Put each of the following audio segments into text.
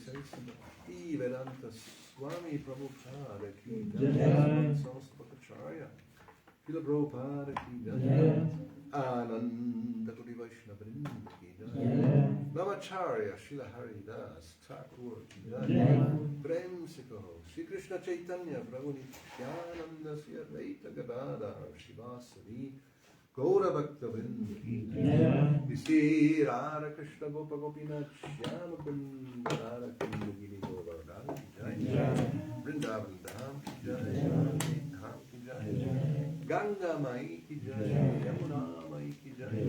Bhakti Vedanta Swami Prabhupada ki jai, Samstabhakacharya, Srila Prabhupada ki jai, Ananda Kodi Vaishnava Vrinda ki jai, Namacharya Srila Haridas Thakur ki jai, Prem Sikaho, Sri Krishna Chaitanya Prabhu Nityananda Sri Advaita Gadadhar Shivasavi Gaura Bhakta Vrinda ki jai, Sri Radha Krishna Gopa Gopinath Shyama Kunda Radha Kunda Giri Govardhan ki jai, Vrindavan Dham ki jai, Dham ki jai. Ganga Mai ki jai, Yamuna Mai ki jai,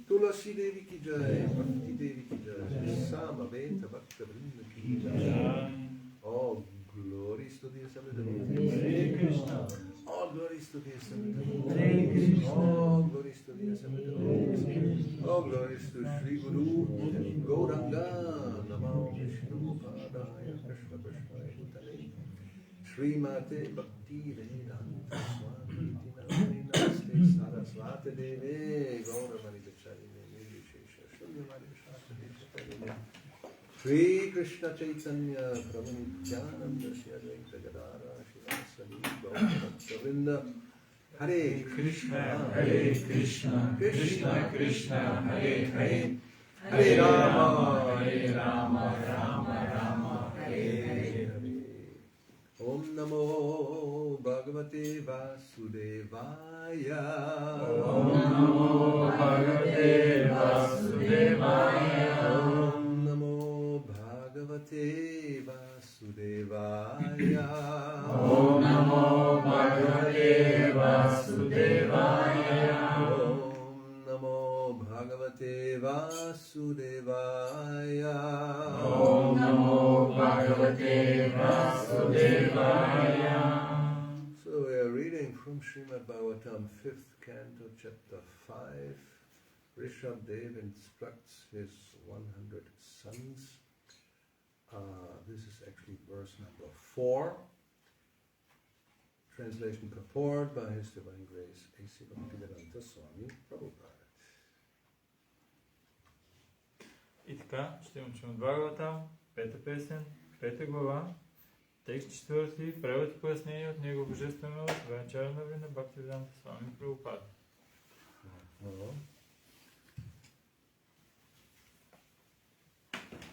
Tulasi Devi ki jai, Bhakti Devi ki jai, Samaveta Bhakta Vrinda ki jai. All glories to the Assembled Devotees. All glories to the Assembled Devotees. All glories to the Assembled Devotees. All glories to Sri Guru Gauranga Namo Vishnu Padaya Krishna Krishnaya Bhutale Srimate Bhakti Vedanta Swami Iti Namaste Saraswati Deve Gauravani Goswami Nirvishesha Shunyamari Shastri Shri Krishna Chaitanya Prabhu Nityananda Shri Advaita Gadara Shri Vasari Govinda Hare Krishna Krishna Krishna Hare Hare Hare Rama Rama Hare Hare. Om Namo Bhagavate Vasudevaya. Om Namo Bhagavate Vasudevaya. Om Namo Bhagavate Vasudevaya. Om Namo Bhagavate Vasudevaya. Om Namo Bhagavate Vasudevaya. Om Namo Bhagavate Vasudevaya. So we are reading from Srimad Bhagavatam, 5th canto, chapter 5. Rishabdev instructs his 100 sons. This is actually verse number 4. Translation purport by His Divine Grace A.C. Bhaktivedanta Swami Prabhupada. И така, ще учим от Бхагаватам, 5-та песен, 5-та глава, текст 4, превод и пояснение от Него Божествено, Венчарнави на Бхактивиданта Свами Прабхупада.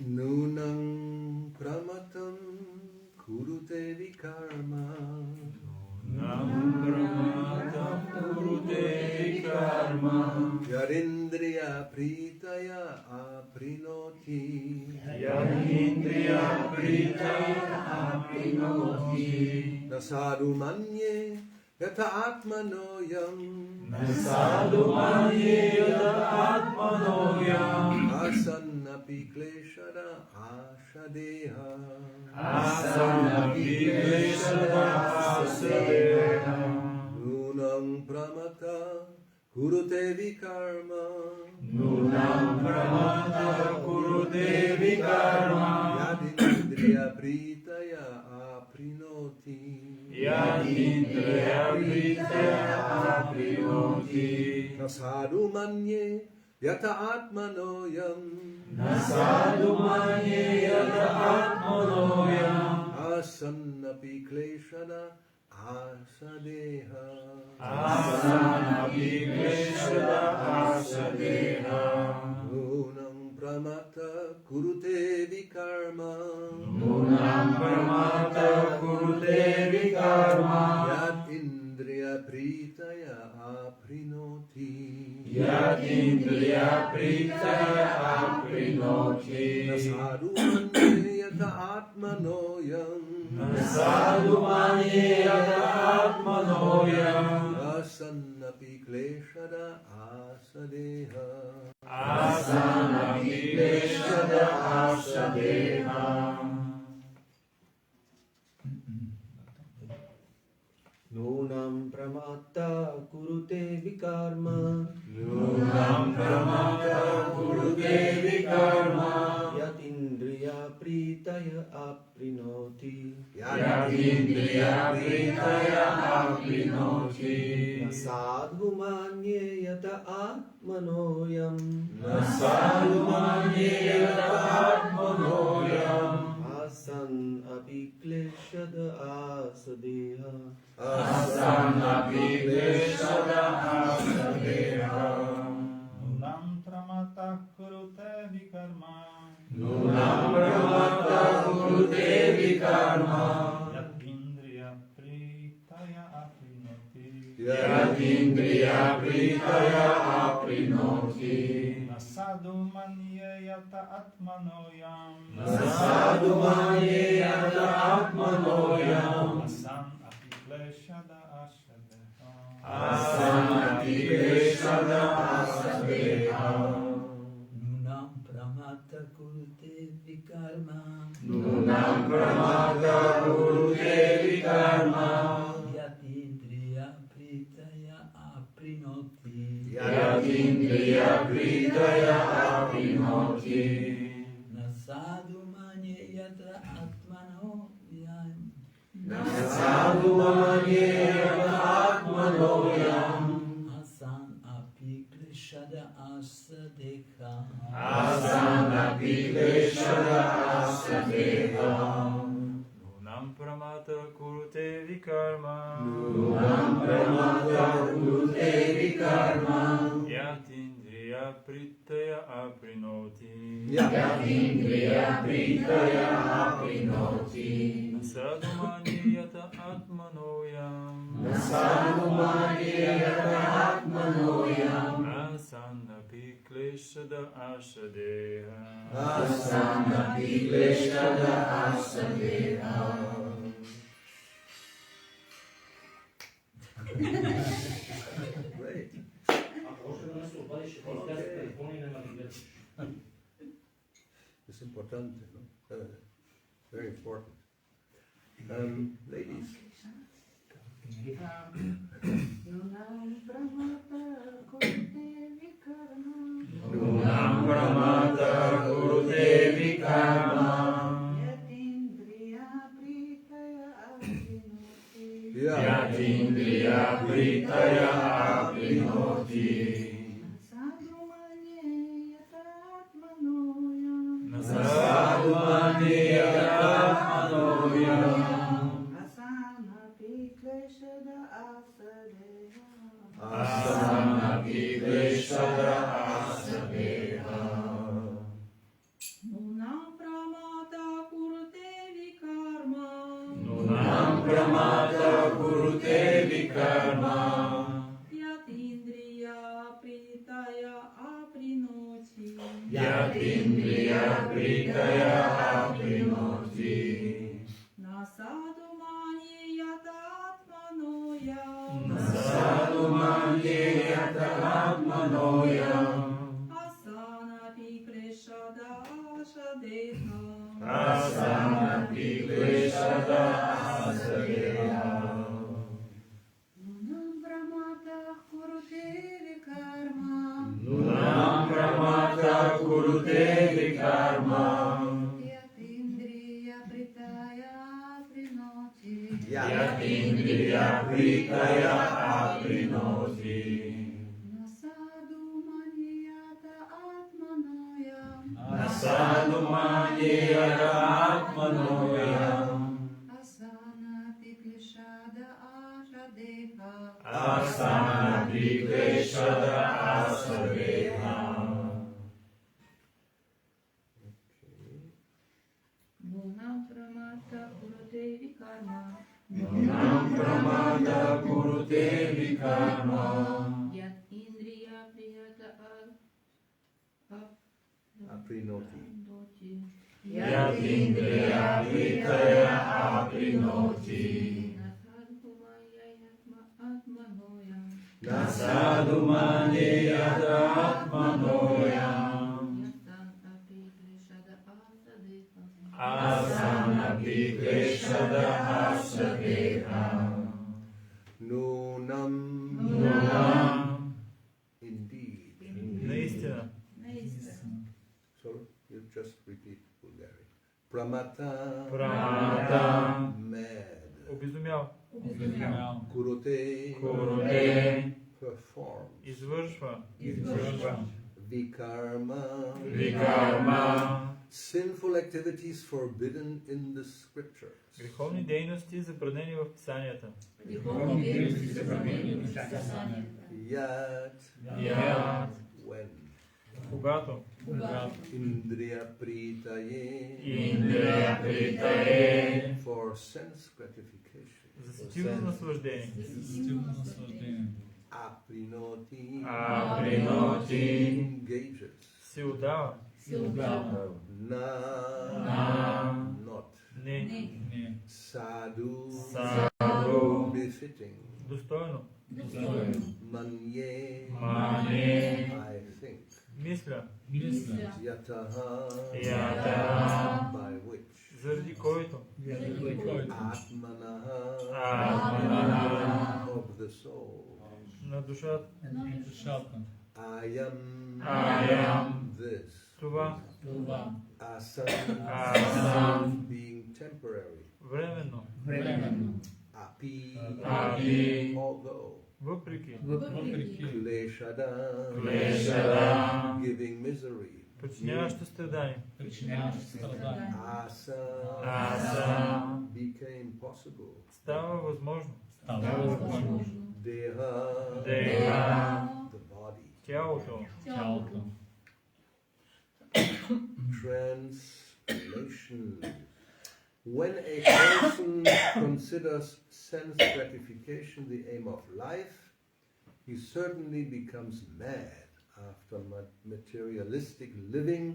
Nunam pramatam kurute vikarma. Nam Brahmatam Kurute Karma Yarindriya pritaya aprinoti. Yadindriya Pritaya Aprinoti. Nasadu manye yata atmanoyam. Nasadu manye yata atmanoyam. Asannapi kleshada ashadeha. Asanapi kleshada asadeha. Nunam pramata kurute vikarma. Nunam pramata kurute vikarma. Yadindriya pritaya aprinoti. Yadindriya Pritaya Aprinoti. Nasadu manye yata atmanoyam. Nasadu manye yata atmanoyam. Asannapi kleshada asadeha. Asanapi kleshada asadeha. Nunam pramata kurute vikarma. Nunam pramata kurute vikarma. Yad indriya pritaya aprinoti. Yadindriya Pritaya Aprinoti. Nasadu manye yata atmanoyam. Nasadu manye yata atmanoyam. Asannapi kleshada asadeha. Asanapi kleshada asadeha. Nunam pramata kurute vikarma. Nunam pramata kurute vikarma. Yatindriya pritaya aprinoti. Yadindriya Pritaya Aprinoti. Nasadhu manye yata atmanoyam. Nasadu manye yata atmanoyam. Asan api kleshada asadeha. Asanapi kleshada asadeha. Nunam Pramata Kurute Vikarma Nunam pramata kurute vikarma. Yadindriya Pritaya Aprinoti Yadindriya Pritaya Aprinoti. Nasadu Manye Yata Atmanoyam Nasadu manye yata atmanoyam. Asan Api Kleshada Ashadeha Asanati kleshada asadeha. Nunam pramata kurute vikarma. Nunam pramata kurute vikarma. Yatindriya pritaya aprinoti. Yatindriya pritaya aprinoti. Nasadu manye yatra atmano yam. Nasadu manye atmanoyam. Asan api kleshada asadekha. Asanapi kleshada asadeha. Nunam pramata kurute vikarma. Nunam pramata kurute vikarma. Yatindriya pritaya aprinoti. Yatindriya pritaya aprinoti. Sadumani yata atmanoyam. Sadumani yata atmanoyam. Asanapi kleshada asadeha. Asanapi kleshada asadeha. Great. It's important, you know? Very important. Ladies. Nunam pramata kurute vikarma. Yatindriya pritaya aprinoti. Sadumani yata atmanoyam. Asanapi kleshada asadeha. Nunam pramata kurute vikarma. Nunam pramata kurute vikarma. Yatindriya pritaya aprinoti. Yatindriya pritaya aprinoti. Nasadu manye yata atmanoyam. Sadumani yata atmanoyam. Asanapi kleshada asadeha. Asanapi kleshada asadeha. Nunam pramata kurute vikarma. Nunam pramata kurute vikarma. Yatindriya pritaya aprinoti. Yatindriya pritaya aprinoti. Nasadu manye yata atmanoyam. Sadumani yata atmanoyam. Asanapi kleshada asadeha. Asanapi kleshada asadeha. Nunam pramata kurute vikarma. Nunam pramata kurute vikarma. Yat indriya priyata Aprinoti. Yatindriya pritaya aprinoti. Nasadumani yata atmanoyam. Asanapi kleshada asadeha. Nunam. Nunam. Indeed. Наистина. So you just repeat Bulgarian. Pramata. Pramata. Mad. Обезумял. Kurute. Kurute. Performs. Извършва. Vikarma. Vikarma. Sinful activities forbidden in the scriptures. Греховни дейности, забранени в писанията. Yat. Yat. When. Когато. Indriya pritaye. Indriya pritaye. For sense gratification. За сетивно наслаждение. Aprinoti. Aprinoti. Engages. Се отдава. Na. Na. Not. Не. Sadhu. Sadhu. Befitting befitting. Достойно. Manye, Manye, I think. Мисля. Yataha, by which. Заради който. Atmanaha, Atmanaha, of the soul. На душата. Ayam, This. Това. Asam, being temporary. Временно. Api, Api, although. Въпреки. Kleshada, giving misery. Причиняващо страдание. Asa, became possible. Става възможно. Deha, the body. Тялото. Translation. When a person considers sense gratification the aim of life, he certainly becomes mad after materialistic living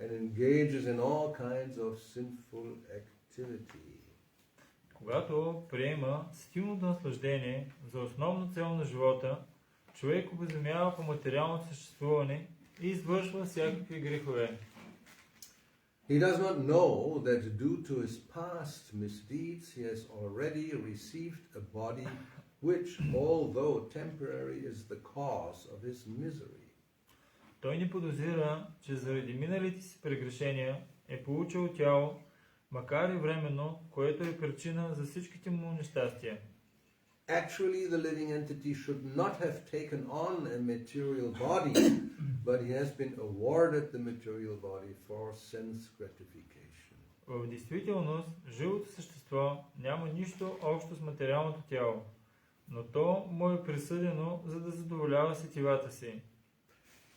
and engages in all kinds of sinful activity. Когато приема силното наслаждение за основна цел на живота, човек обезумява по материалното съществуване и извършва всякакви грехове. He does not know that due to his past misdeeds he has already received a body which, although temporary, is the cause of his misery. Той не подозира, че заради миналите си прегрешения е получил тяло, макар и временно, което е причина за всичките му нещастия. Actually, the living entity should not have taken on a material body, but he has been awarded the material body for sense gratification. В действителност, живото същество няма нищо общо с материалното тяло, но то му е присъдено, за да задоволява сетивата си.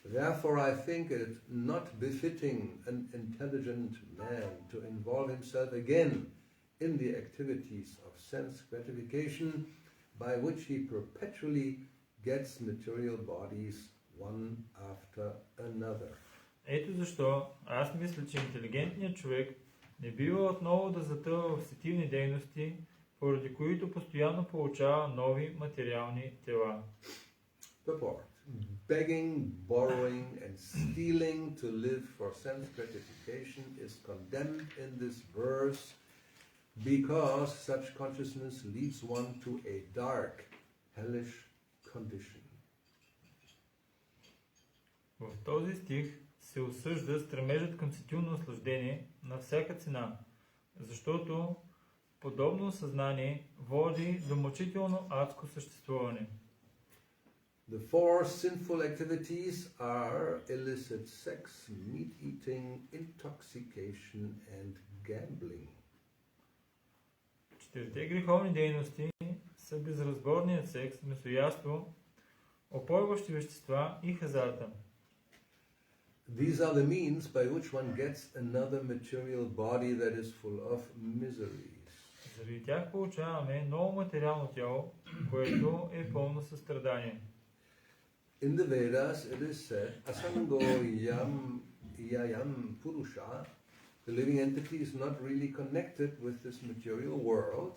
Therefore, I think it not befitting an intelligent man to involve himself again in the activities of sense gratification, by which he perpetually gets material bodies one after another. Ето защо аз мисля, че интелигентният човек не бива отново да затъва в сетивни дейности, поради които постоянно получава нови материални тела. Purport. Begging, borrowing, and stealing to live for sense gratification is condemned in this verse because such consciousness leads one to a dark, hellish condition. В този стих се осъжда стремежът към сетивно наслаждение на всяка цена, защото подобно съзнание води до мъчително адско съществуване. The four sinful activities are illicit sex, meat eating, intoxication, and gambling. Четирите греховни дейности са безразборният секс, месояство, опойващи вещества и хазарта. These are the means by which one gets another material body that is full of miseries. Заради тях получаваме ново материално тяло, което е пълно със страдание. In the Vedas it is said, Asango yam purusha, the living entity is not really connected with this material world,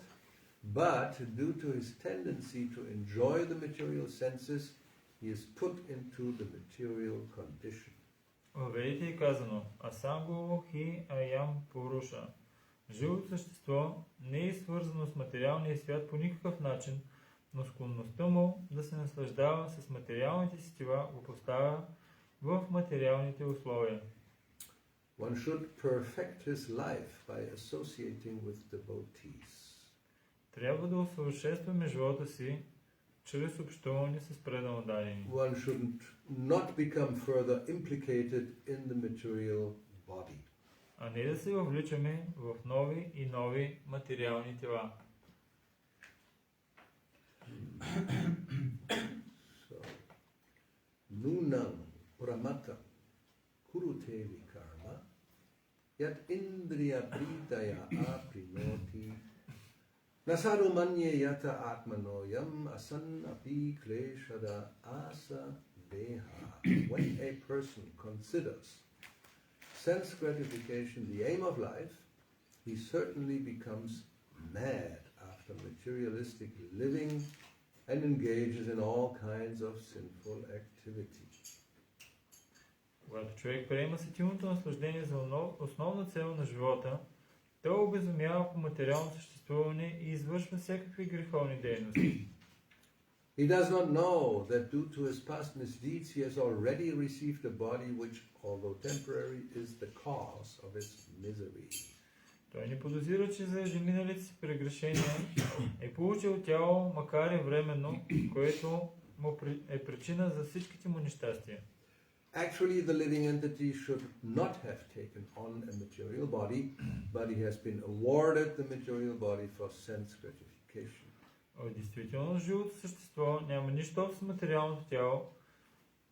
but due to his tendency to enjoy the material senses, he is put into the material condition. В Ведите е казано Асанго хи аям пуруша. Живото същество не е свързано с материалния свят по никакъв начин, но склонността му да се наслаждава с материалните сетива го поставя в материалните условия. One should perfect his life by associating with devotees. Трябва да усъвършенстваме живота си чрез общуване с преданодадени. One should not become further implicated in the material body. А не да се въвличаме в нови и нови материални тела. So, nunam pramata kurute vikarma yat indriya pritaya aprinoti nasadu manye yata atmanoyam asan api kleshada asa deha. When a person considers sense gratification the aim of life, he certainly becomes mad after after materialistic living and engages in all kinds of sinful activity. Когато човек приема сетивното наслаждение за основна цел на живота, той обезумява по материално съществуване и извършва всякакви греховни дейности. He does not know that due to his past misdeeds he has already received a body which, although temporary, is the cause of his misery. Той не подозира, че заради миналите си прегрешения е получил тяло, макар и временно, което му е причина за всичките му нещастия. Actually, the living entity should not have taken on a material body, but he has been awarded the material body for sense gratification. Действително, живото същество няма нищо общо с материалното тяло,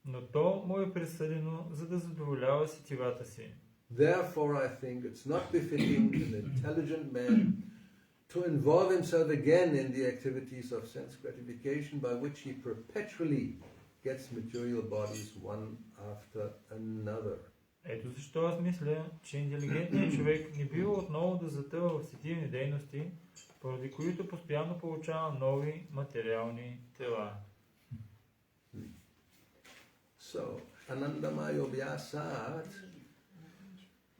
но то му е присъдено, за да задоволява сетивата си. Therefore, I think it's not befitting an intelligent man to involve himself again in the activities of sense gratification by which he perpetually gets material bodies one after another. Ето защо аз мисля, че интелигентният човек не бива отново да затъва в сетивни дейности, поради които постоянно получава нови материални тела. So, Anandamayo Vyasat,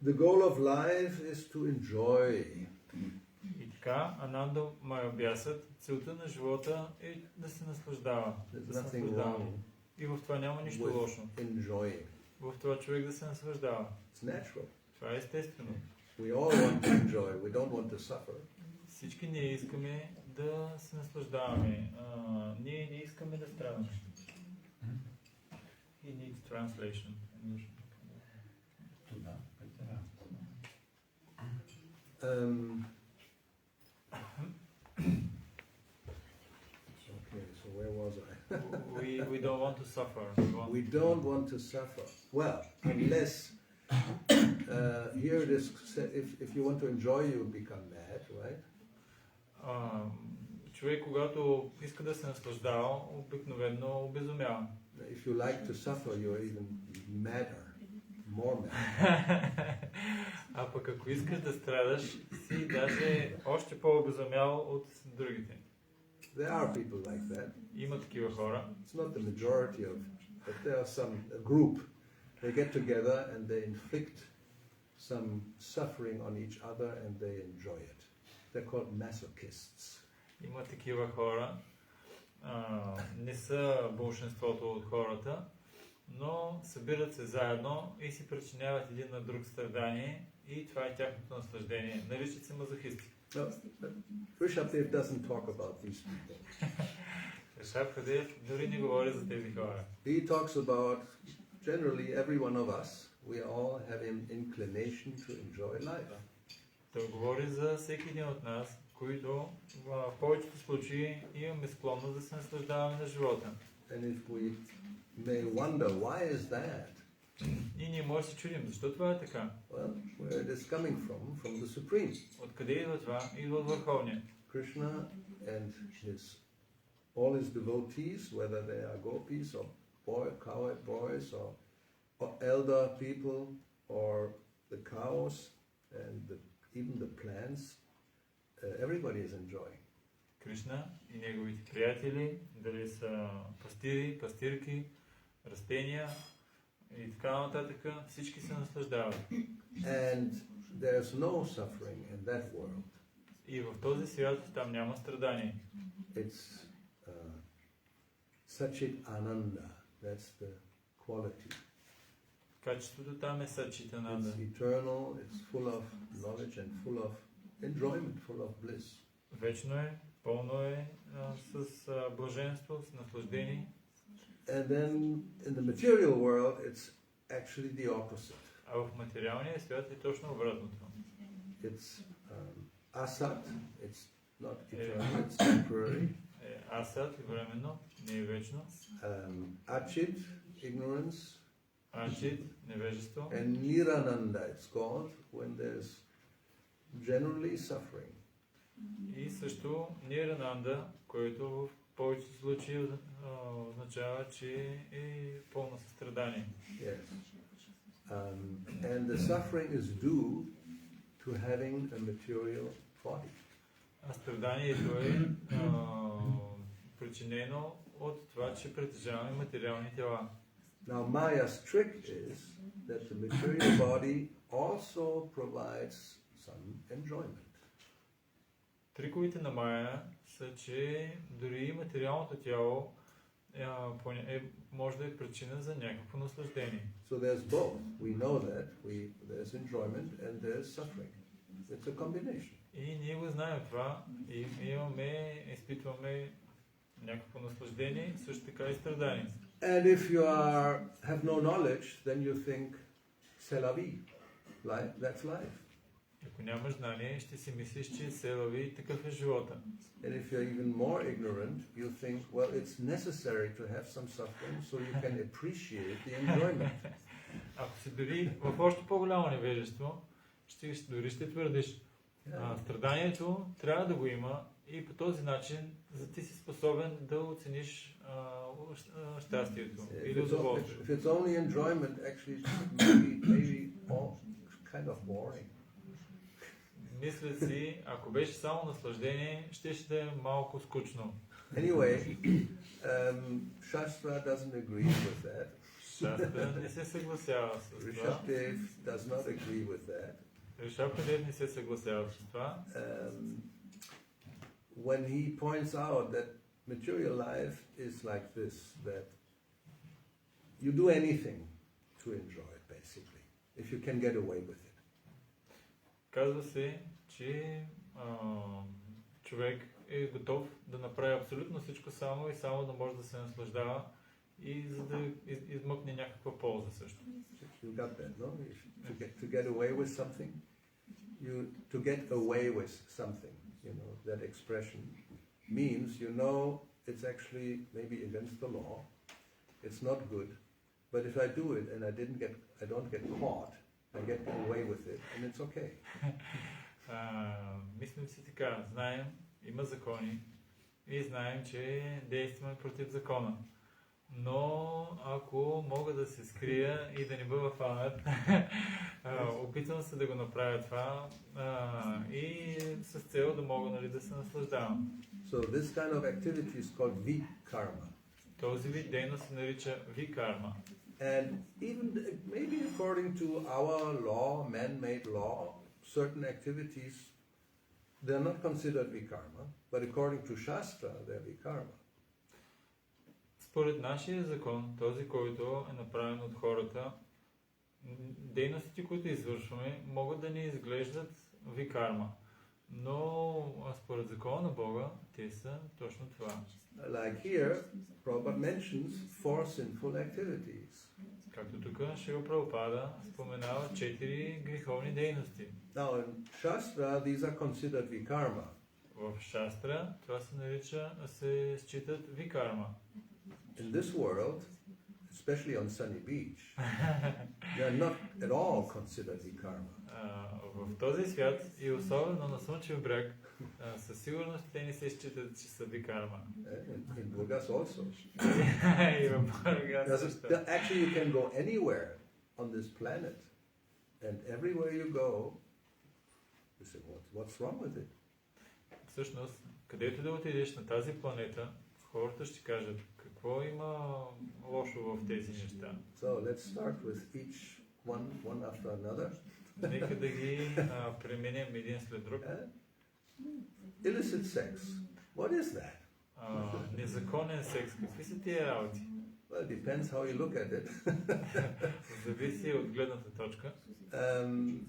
the goal of life is to enjoy. И така, Ананда Майобясът, целта на живота е да се наслаждава. Да се наслаждава. И в това няма нищо лошо. Enjoying. В това човек да се наслаждава. It's natural. Това е естествено. We all want to enjoy. We don't want to suffer. Всички ние искаме да се наслаждаваме. Ние не искаме да страдаме. He needs translation. Okay, so where was I? We don't want to suffer. We don't want to suffer. Well, unless here it is said, if you want to enjoy, you become mad, right? Човек, когато иска да се наслаждава, обикновено обезумява. If you like to suffer, you're even madder, more mad. А пък ако искаш да страдаш, си даже още по-обезумял от другите. There are people like that. Има такива хора. It's not the majority of, but there are a group. They get together and they inflict some suffering on each other and they enjoy it. They're called masochists. Има такива хора. Не са большинството от хората, но събират се заедно и си причиняват един на друг страдание и това е тяхното наслаждение. Наричат се мазохисти. Rishabdev doesn't talk about these people. Rishabdev дори не говори за тези хора. He talks about generally every one of us. We all have an inclination to enjoy life. Той говори за всеки един от нас, които в повечето случаи имаме склонност да се наслаждаваме на живота. And if we may wonder why is that? И ние може да се чудим, защо това е така? Well, where it is coming from the Supreme. Откъде идва това? Идва от Върховния. Krishna and all his devotees, whether they are gopis or cowherd boys or elder people or the cows and even the plants, everybody is enjoying. Кришна и неговите приятели, дали са пастири, пастирки, растения и така нататък, всички се наслаждават. And there's no suffering in that world. И в този свят там няма страдание. It's Sachit Ananda. That's the quality. Качеството там е Сачитананда. It's eternal, it's full of knowledge and full of enjoyment, full of bliss. Вечно е, пълно е с блаженство, с наслаждение. And then in the material world, it's actually the opposite. А в материалния свят е точно обратното. It's asat, it's not eternal, it's temporary. Асат е временно, не е вечно. Achit, ignorance. Ачит, невежество. And Nirananda, it's called, when there's generally suffering. И също Нирананда, който в повечето случаи означава, че е пълно състрадание. Yes. And the suffering is due to having a material body. А страданието е причинено от това, че притежаваме материални тела. Now, Maya's trick is that the material body also provides some enjoyment. Триковете на Майя са, че дори материалното тяло може да е причина за някакво наслаждение. So there's both. We know that there's enjoyment and there's suffering. It's a combination. И ние го знаем това и изпитваме някакво наслаждение, също така и страдание. And if you have no knowledge, then you think, c'est la vie. That's life. Ако нямаш знание, ще си мислиш, че селави такъв е живота. And if you're even more ignorant, you think, well, it's necessary to have some suffering so you can appreciate the enjoyment. Ако си дори в още по-голямо невежество, дори ще твърдиш, страданието трябва да го има и по този начин ти си способен да оцениш щастието или удоволствието. If it's only enjoyment, actually, maybe all kind of boring. Мисля си, ако беше само наслаждение, ще да е малко скучно. Anyway, Shastra doesn't agree with that. Шастра не се съгласява с това. Rishabdev does not agree with that. Ришабдев не се съгласява с това. When he points out that material life is like this, that you do anything to enjoy it, basically, if you can get away with it. Казва се, че човек е готов да направи абсолютно всичко само и само да може да се наслаждава и за да измъкне някаква полза също. You got that, no? To get away with something, to get away with something, you know, that expression means you know it's actually maybe against the law, it's not good, but if I do it and I don't get caught, I get away with it, and it's okay. Мислим си така, знаем, има закони и знаем, че действаме против закона. Но ако мога да се скрия и да не бъда фанат, опитвам се да го направя това и с цел да мога, нали, да се наслаждавам. So this kind of activity is called vikarma. Този вид дейност се нарича викарма. And even maybe according to our law, man-made law, certain activities, they're not considered vikarma, but according to Shastra, they're vikarma. Според нашия закон, този, който е направен от хората, дейностите, които извършваме, могат да ни изглеждат викарма. Но според закона на Бога, те са точно това. Like here, Prabhupada mentions four sinful activities. Както тук Шрила Прабхупада споменава 4 греховни дейности. Now in Shastra, these are considered vikarma. В Шастра това се считат викарма. In this world, especially on Sunny Beach, they are not at all considered vikarma. В този свят и особено на Слънчев бряг, със сигурност те не се считат, че са викарма. In Burgas also. И в Бургас също. Actually, you can go anywhere on this planet, and everywhere you go, you say, what's wrong with it? Всъщност, където да отидеш на тази планета, хората ще кажат, какво има лошо в тези неща. So let's start with each one after another. Нека да ги преминем един след друг. Illicit sex. What is that? Незаконен секс. Какви са тия работи? Well, it depends how you look at it. Зависи от гледната точка.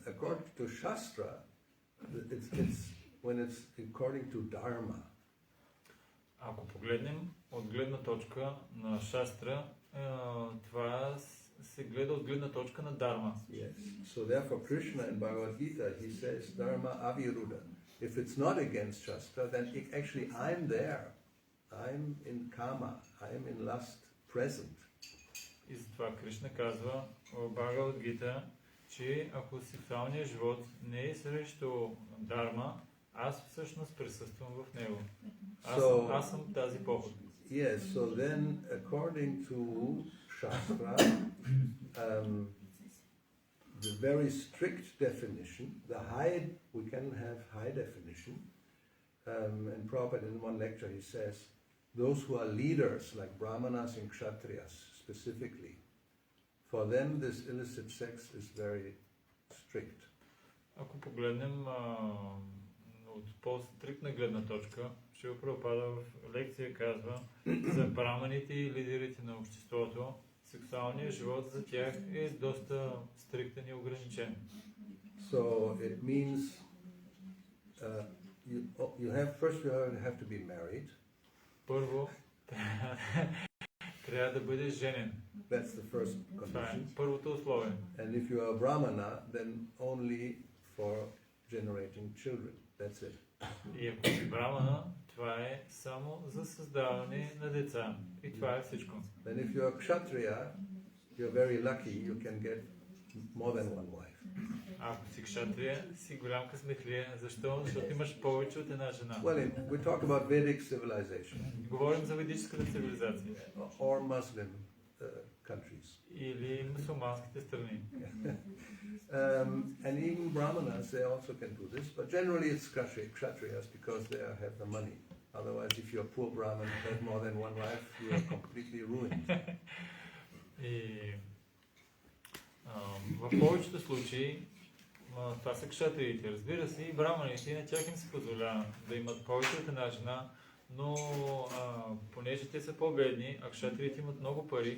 According to Shastra, it's when it's according to Dharma. Ако погледнем от гледна точка на Шастра, това се гледа от гледна точка на Дарма. Yes. So therefore Krishna in Bhagavad Gita, he says Dharma aviruddha. If it's not against Shastra, then actually I'm there. I'm in karma. I'm in lust present. И затова Кришна казва в Бхагавад Гита, че ако сексуалният живот не е срещу Дарма, аз всъщност присъствам в него. Аз съм тази поход. Yes, so then according to Shastra, the very strict definition, we can have high definition, And Prabhupada in one lecture he says, those who are leaders like Brahmanas and Kshatriyas specifically, for them this illicit sex is very strict. Ако погледнем от по-стриктна гледна точка, Шрила Прабхупада в лекция казва за браманите и лидерите на обществото, сексуалният живот за тях е доста стриктен и ограничен. So it means you have to be married. Първо, трябва да бъдеш женен. That's the first Това е condition. първото условие. And if you are a Brahmana, then only for generating children. That's it. И ако си брамана, това е само за създаване на деца. И това е всичко. Then if you are Kshatriya, you're very lucky, you can get more than one wife. Ако си кшатрия, си голям късметлия. Защо? Защото имаш повече от една жена. Well, we talk about Vedic civilization Говорим за ведическата цивилизация. or Muslim countries. Или мусулманските страни. And even Brahmanas, they also can do this, but generally it's Kshatriyas because they have the money. Otherwise, if you're a poor Brahmin and have more than one wife, you are completely ruined. И в повечето случаи това са кшатриите. Разбира се, и браманите, и на тях им се позволява да имат повече от една жена, но понеже те са по-бедни, а кшатриите имат много пари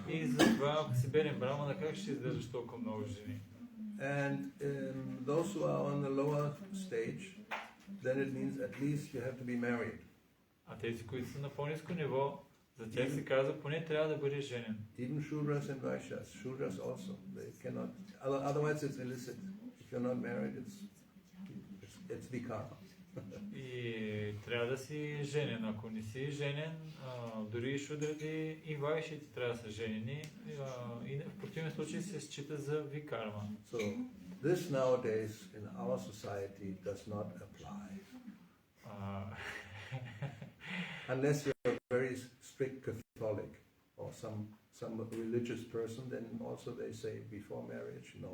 и затова, ако си беден брамана, как ще издържаш толкова много жени? And those who are on the lower stage, then it means at least you have to be married. А тези, които са на по-ниско ниво, за тях се казва, поне трябва да бъдеш женен. Even Shudras and Vaishyas, Shudras also, they cannot, otherwise it's illicit. If you're not married, it's vikarma. И трябва да си женен. Ако не си женен, дори и шудрите и вайшите трябва да са женени. И в противен случай се счита за викарма. So this nowadays in our society does not apply. Unless you're a very strict Catholic or some religious person, then also they say before marriage, no.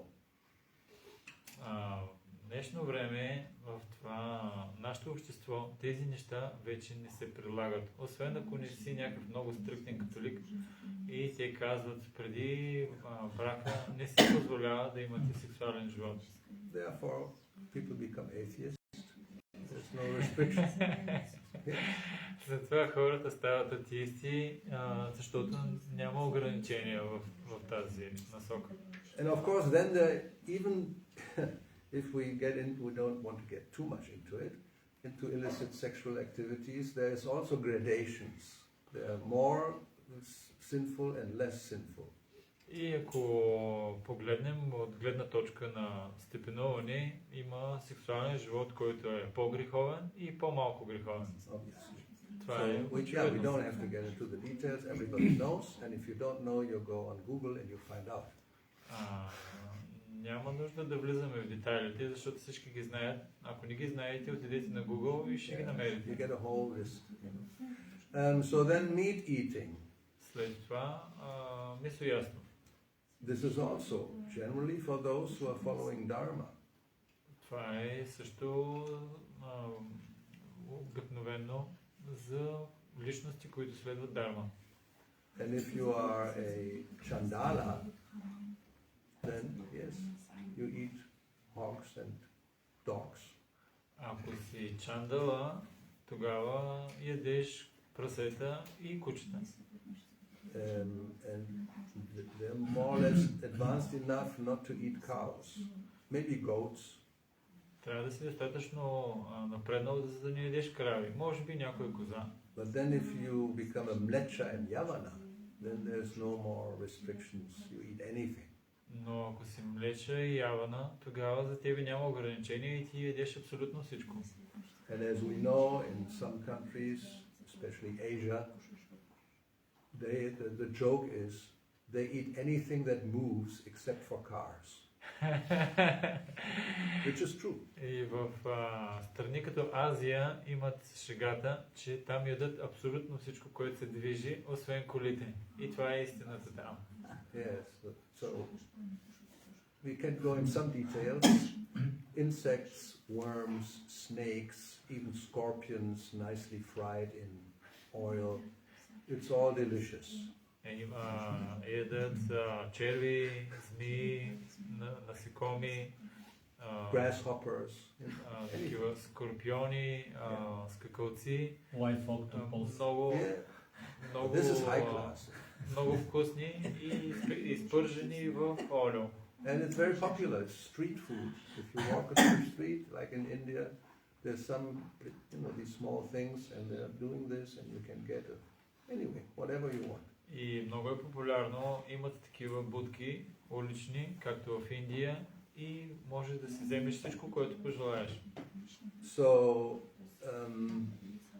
В днешно време, в това нашето общество, тези неща вече не се прилагат. Освен ако не си някакъв много стриктен католик и те казват, преди брака не се позволява да имате сексуален живот. Therefore, people become atheists. There's no restriction. Затова хората стават атеисти, защото няма ограничения в тази насока. And of course, then even if we don't want to get too much into illicit sexual activities, there is also gradations. There are more sinful and less sinful. И ако погледнем от гледна точка на степенуване, има сексуален живот, който е по-греховен и по-малко греховен. Това е We don't have to get into the details. Everybody knows, and if you don't know, you go on Google and you find out. Няма нужда да влизаме в детайлите, защото всички ги знаят. Ако не ги знаете, отидете на Google и ще ги намерите. You get a whole list. So then meat eating. След това месояство. This is also generally for those who are following Dharma. Това е също обикновено за личности, които следват Дарма. And if you are a chandala, then yes, you eat hogs and dogs. Ако си чандала, тогава ядеш прасета и кучета. And they're more or less advanced enough not to eat cows. Maybe goats. Трябва да си достатъчно напреднал, за да не ядеш крави. Може би някоя коза. But then if you become a mlecha and yavana, then there's no more restrictions. You eat anything. Но ако си млеча и явана, тогава за тебе няма ограничения и ти ядеш абсолютно всичко. And as we know, in some countries, especially Asia, the joke is they eat anything that moves except for cars. Which is true. И в страни като Азия имат шегата, че там ядат абсолютно всичко, което се движи, освен колите. И това е истината там. Yes. So we can go in some details. Insects, worms, snakes, even scorpions, nicely fried in oil. It's all delicious. Едат черви, змии, насекоми, Grasshoppers. такива скорпиони, скакалци. Live octopus. Много, много, This is high class. много вкусни и изпържени в олио. And it's very popular. It's street food. If you walk on the street, like in India, there's some, these small things, and they're doing this, and you can get it. Anyway, whatever you want. И много е популярно. Имат такива будки улични, както в Индия, и можеш да си вземеш всичко, което пожелаеш. So,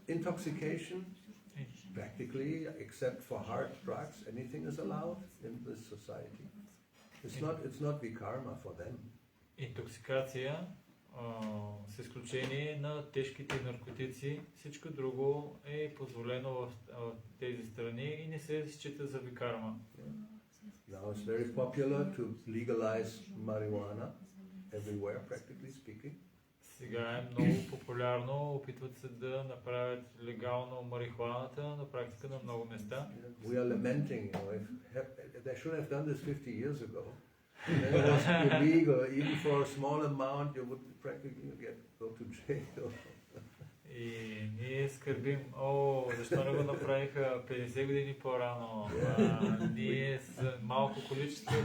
intoxication, practically, except for hard drugs, anything is allowed in this society. It's not vikarma for them. Интоксикация, с изключение на тежките наркотици, всичко друго е позволено в тези страни и не се счита за викарма. Now it's very popular to legalize marijuana everywhere, practically speaking. Сега е много популярно, опитват се да направят легално марихуаната на практика на много места. We are lamenting, if they should have done this 50 years ago. It was illegal, even for a small amount, you would practically go to jail. И ние скърбим, защо не го направиха 50 години по-рано? Ние с малко количество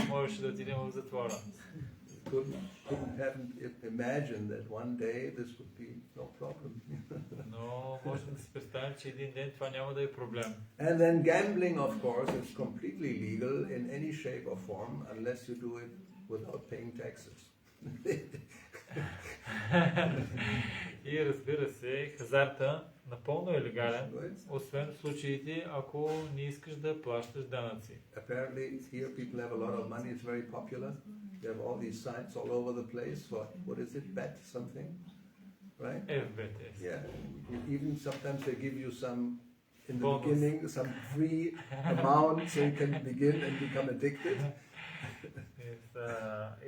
можеше да отидем в затвора. Couldn't imagine that one day this would be no problem. Но можем да си представим, че един ден това няма да е проблем. And then gambling, of course, is completely legal in any shape or form, unless you do it without paying taxes. И разбира се, хазарта напълно е легален, освен в случаите, ако не искаш да плащаш данъци. Apparently, here people have a lot of money. It's very popular. They have all these sites all over the place for, what is it, bet something, right? FBT. Yeah. Even sometimes they give you some, in the Bonus. beginning, some free amount so you can begin and become addicted.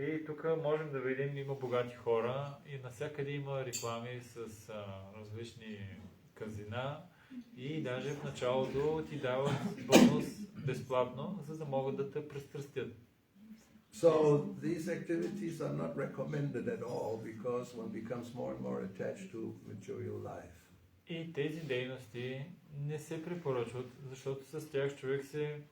И тук можем да видим, има богати хора и навсякъде има реклами с различни казина и даже в началото ти дават бонус безплатно, за да могат да те пристрастят. So these activities are not recommended at all because one becomes more and more attached to material life. И тези дейности не се препоръчват, защото с тях човек се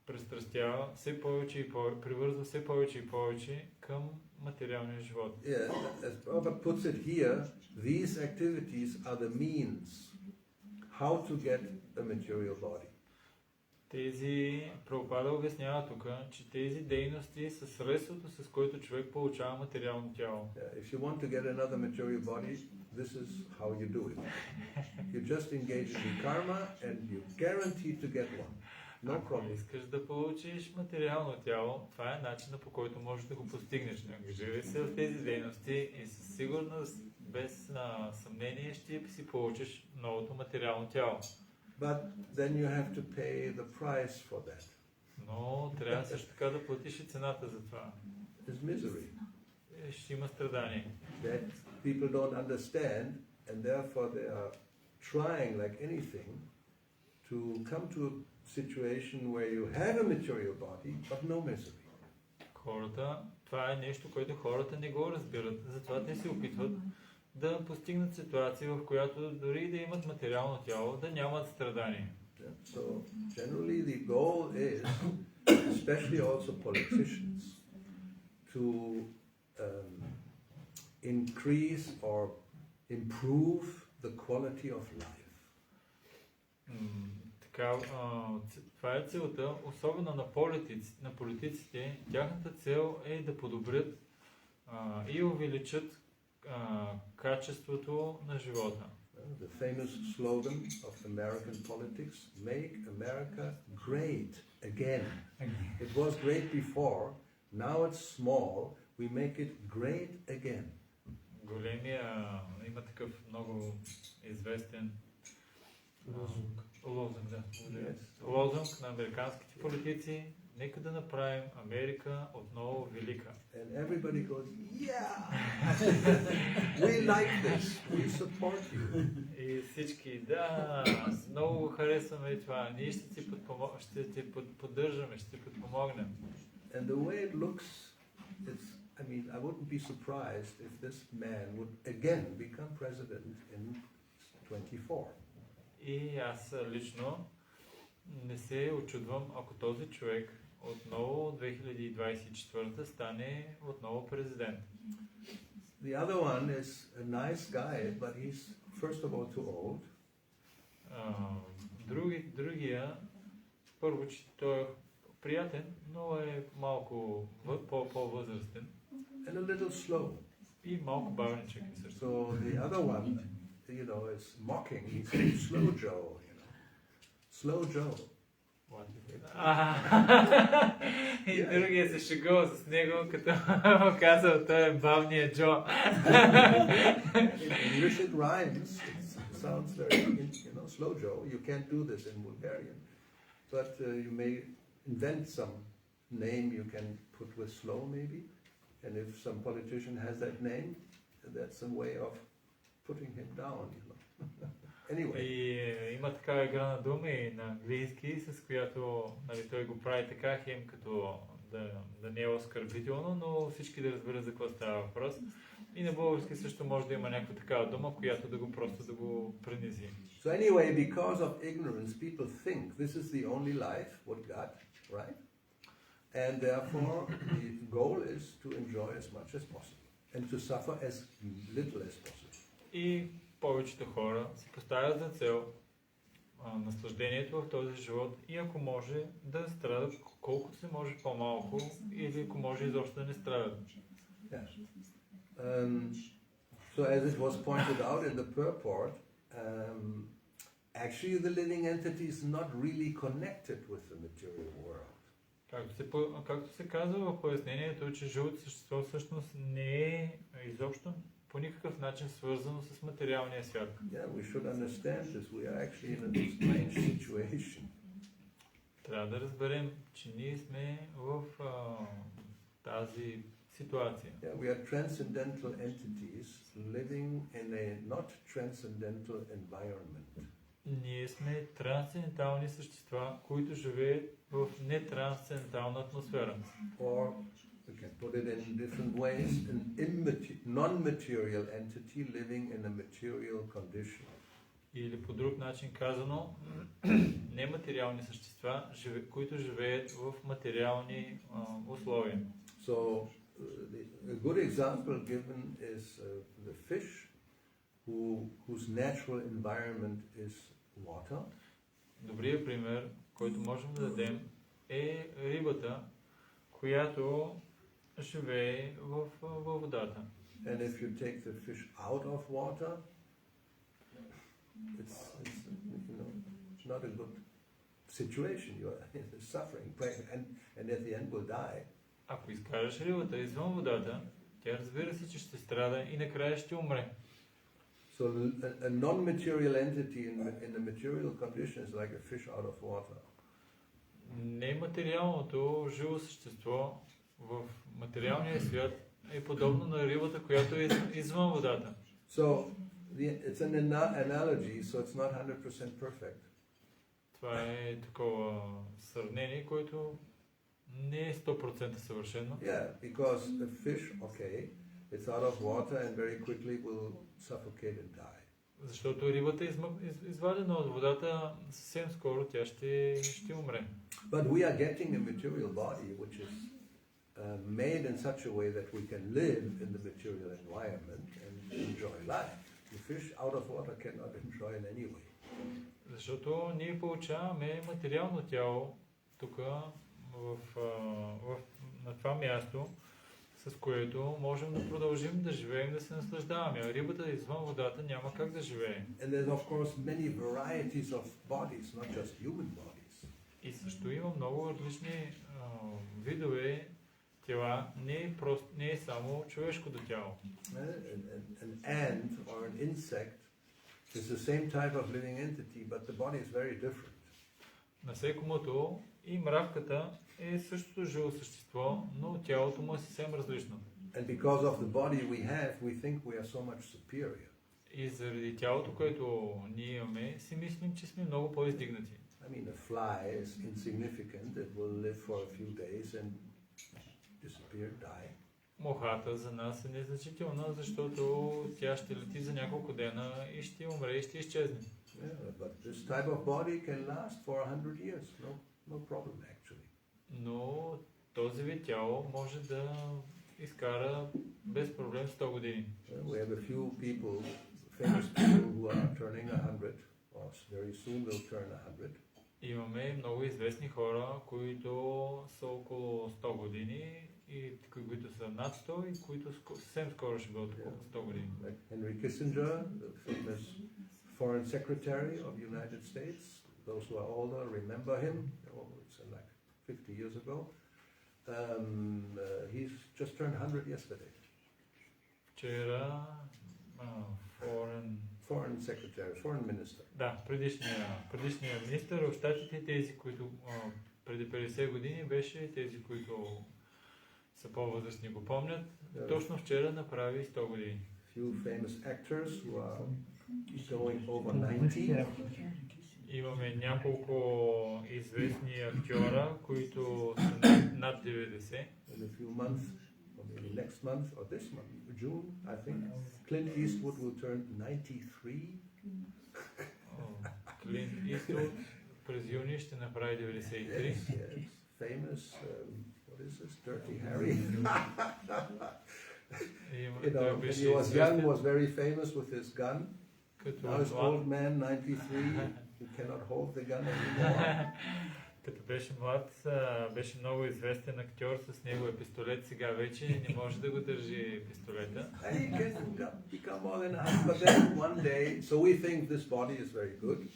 пристрастява все повече и повече, привързва все повече и повече към материалния живот. Yeah, as Prabhupada puts it here, these activities are the means how to get a material body. Тези Прабхупада обяснява тук, че тези дейности са средството, с което човек получава материално тяло. If you want to get another material body, this is how you do it. You just engage in karma and you're guaranteed to get one. No Ако problem. искаш да получиш материално тяло, това е начинът, по който можеш да го постигнеш. Ангажирай се в тези дейности и със сигурност, без съмнение, ще си получиш новото материално тяло. But then you have to pay the price for that. Но трябва също така да платиш и цената за това. It's misery Ще има страдание. that people don't understand, and therefore they are trying like anything to come to a situation where you have a material body but no misery. Това е нещо, което хората не го разбират. Затова те се опитват да постигнат ситуация, в която дори да имат материално тяло, да нямат страдание. So generally the goal is, especially also politicians, to increase or improve the quality of life. Това е целта, особено на политиците. Тяхната цел е да подобрят и увеличат качеството на живота. The famous slogan of American politics, make America great again. It was great before, now it's small, we make it great again. Има такъв много известен Лозунг, да. Yes. Лозунг на американските политици. Нека да направим Америка отново велика. And everybody goes, yeah, we like this, we support you. И всички, да, много харесваме това. Ние ще ти поддържаме, ще ти подпомогнем. And the way it looks, I mean, I wouldn't be surprised if this man would again become president in 24. И аз лично не се очудвам, ако този човек отново 2024 стане отново президент. The other one is a nice guy, but he's first of all too old. Другия, първо, че той е приятен, но е малко по-възрастен. And a little slow. И малко бавничък е също. So the other one, you know, is mocking. He's saying, slow Joe, you know. Slow Joe. И другия се шегува с него, като казал, той е бавният Джо. In English it rhymes. It sounds very, you know, slow Joe. You can't do this in Bulgarian. But you may invent some name you can put with slow maybe. And if some politician has that name, that's a way of putting him down, you know. Anyway. И има такава игра на думи на английски, с която нали, той го прави така, хем като да не е оскърбително, но всички да разберат за какво става въпрос. И на български също може да има някаква такава дума, която да го просто да го принизи. So anyway, because of ignorance, people think this is the only life what God, right? And therefore, the goal is to enjoy as much as possible and to suffer as little as possible. И повечето хора си поставят за цел наслаждението в този живот и ако може да страдат колкото се може по-малко или ако може изобщо да не страдат. Yeah. So as it was pointed out in the purport, actually the living entity is not really connected with the material world. Както се казва в пояснението, че живото същество всъщност не е изобщо по никакъв начин свързано с материалния свят. Yeah, we should understand this. We are actually in a strange situation. Трябва да разберем, че ние сме в тази ситуация. Yeah, we are transcendental entities living in a not transcendental environment. Ние сме трансцендентални същества, които живеят в нетрансцендентална атмосфера. Or we can put it in different ways, an non-material entity living in a material condition. Или по друг начин казано, нематериални същества, които живеят в материални условия. So a good example given is the fish, whose natural environment is water. Добрият пример, който можем да дадем, е рибата, която живее във водата. And if you take the fish out of water, it's you know, it's not a good situation. You are suffering, and at the end will die. Ако изкараш рибата извън водата, тя разбира се, че ще страда и накрая ще умре. So a non-material entity in the material condition is like a fish out of water. Нематериалното живо същество в материалния свят е подобно на рибата, която е извън водата. So it's an analogy, so it's not 100% perfect. Това е такова сравнение, което не е 100% съвършено. Yeah, because the fish, okay, it's out of water and very quickly will suffocate and die. Защото рибата е извадена от водата, съвсем скоро тя ще умре. But we are getting a material body which is made in such a way that we can live in the material environment and enjoy life. The fish out of water cannot enjoy in any way. Защото ние получаваме материално тяло тук на това място, с което можем да продължим да живеем, да се наслаждаваме. А рибата извън водата няма как да живее. And there's of course many varieties of bodies, not just human bodies. И също има много различни видове тела, не е само човешкото тяло. An ant or an insect It's the same type of living entity, but the body is very different. Насекомото и мравката е същото живо същество, но тялото му е съвсем различно. And because of the body we think we are so much superior. И заради тялото, което ние имаме, си мислим, че сме много по-издигнати. I mean, a fly is insignificant. It will live for a few days and disappear, die. Мухата за нас е незначителна, защото тя ще лети за няколко дена и ще умре и ще изчезне. Yeah, but this type of body can last for 100 years. No problem actually. Но този вид тяло може да изкара без проблем 100 години. We have a few people, famous people who are turning 100, or very soon will turn 100. Имаме много известни хора, които са около 100 години и които са над 100 и които съвсем скоро ще бъдат около 100 години. Like Henry Kissinger, the famous foreign secretary of the United States. Those who are older remember him. Oh, it's like 50 years ago. He's just turned 100 yesterday. Вчера Foreign secretary, foreign minister. Да, предишния министър в щатите, тези, които преди 50 години беше, тези, които са по-възрастни го помнят, точно вчера направи 100 години. Few famous actors who are going over 90. Имаме няколко известни актьора, които са над 90. In a few months, or maybe next month, or this month, June, I think, Clint Eastwood will turn 93. Клинт Иствуд през юни ще направи 93. Yes. Famous, what is this, Dirty Harry? You know, when he was young, was very famous with his gun. Now he's old man, 93, he cannot hold the gun anymore. Като беше млад, беше много известен актьор с неговия пистолет, сега вече не може да го държи пистолета. He can become more than 100, but then one day, so we think this body is very good.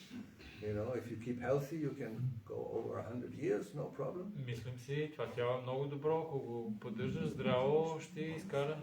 You know, if you keep healthy, you can go over 100 years, no problem. Мислим си, това тяло е много добро, ако го поддържаш здраво, ще изкара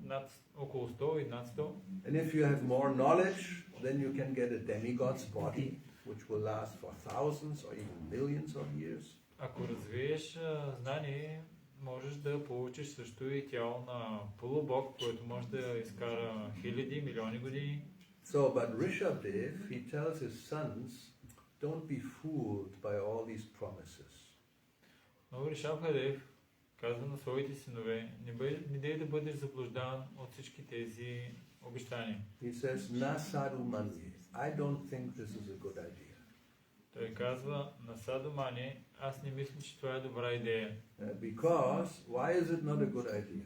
над около 100 и над 100. And if you have more knowledge, then you can get a demigod's body, which will last for thousands or even millions of years. Ако развиеш знание, можеш да получиш също и тяло на полубог, което може да изкара хиляди, милиони години. So, but Rishabdev, he tells his sons, don't be fooled by all these promises. Но Ришабхадев казва на своите синове, не дей да бъдеш заблуждаван от всички тези обещания. He says, na sadhu manye. I don't think this is a good idea. Той казва на Саду Мани, аз не мисля, че това е добра идея. Because, why is it not a good idea?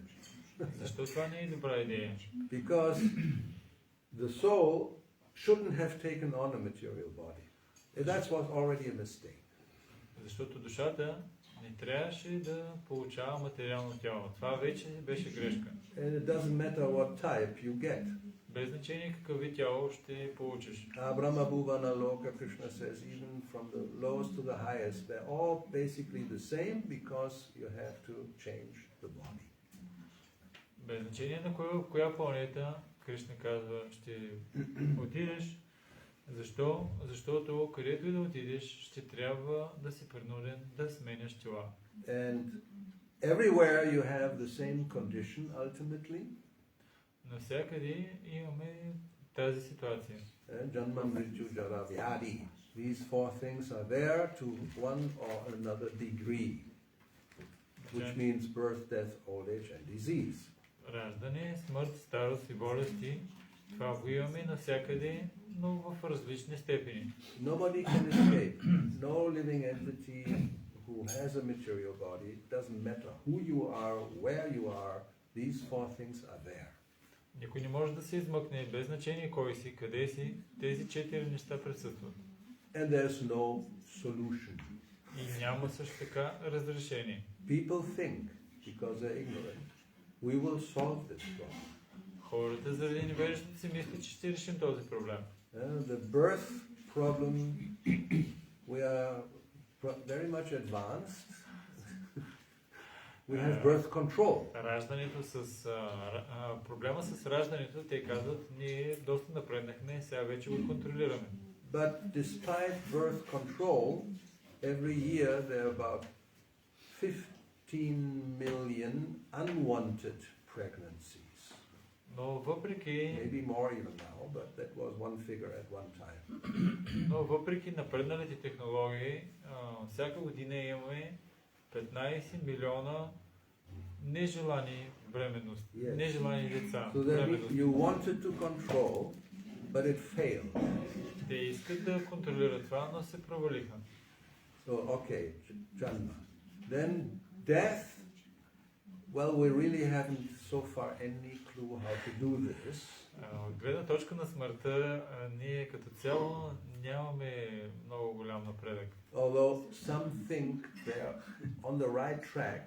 Защо това не е добра идея? Because the soul shouldn't have taken on a material body. That was already a mistake. Защото душата не трябваше да получава материално тяло. Това вече беше грешка. And it doesn't matter what type you get. Без значение какъв вид тяло ще получиш. Brahma Bhuvana Loka, Krishna says, even from the lowest to the highest, they're all basically the same because you have to change the body. Без значение на коя планета, Кришна казва, ще отидеш. Защо? Защото където и да отидеш, ще трябва да си принуден да сменяш тела. And everywhere you have the same condition ultimately. Навсякъде имаме тази ситуация. Janma, Mrityu, Jara, Vyadi. These four things are there to one or another degree, which means birth, death, old age, and disease. Раждане, смърт, старост и болести, това го имаме навсякъде, но в различни степени. Nobody can escape. No living entity who has a material body, doesn't matter who you are, where you are, these four things are there. Никой не може да се измъкне, без значение кой си, къде си, тези 4 неща присъстват. And there's no solution. И няма също така разрешение. People think, because they're ignorant, we will solve this problem. Хората заради невежеството си мислят, че ще решим този проблем. The birth problem, we are very much advanced. We have birth control. раждането проблема с раждането, те казват, ние доста напреднахме, сега вече го контролираме. But despite birth control, every year there are about 15 million unwanted pregnancies. Но въпреки, Maybe more even now, but that was one figure at one time. но въпреки напредналите технологии, всяка година имаме 15 милиона нежелани бременности, Yes. нежелани деца. So that бременности. you wanted to control, but it failed. Те искат да контролират това, но се провалиха. So, okay, Janma. Then death, well, we really haven't so far any clue how to do this. От гледна точка на смъртта, ние като цяло нямаме много голям напредък. Although some think they're on the right track.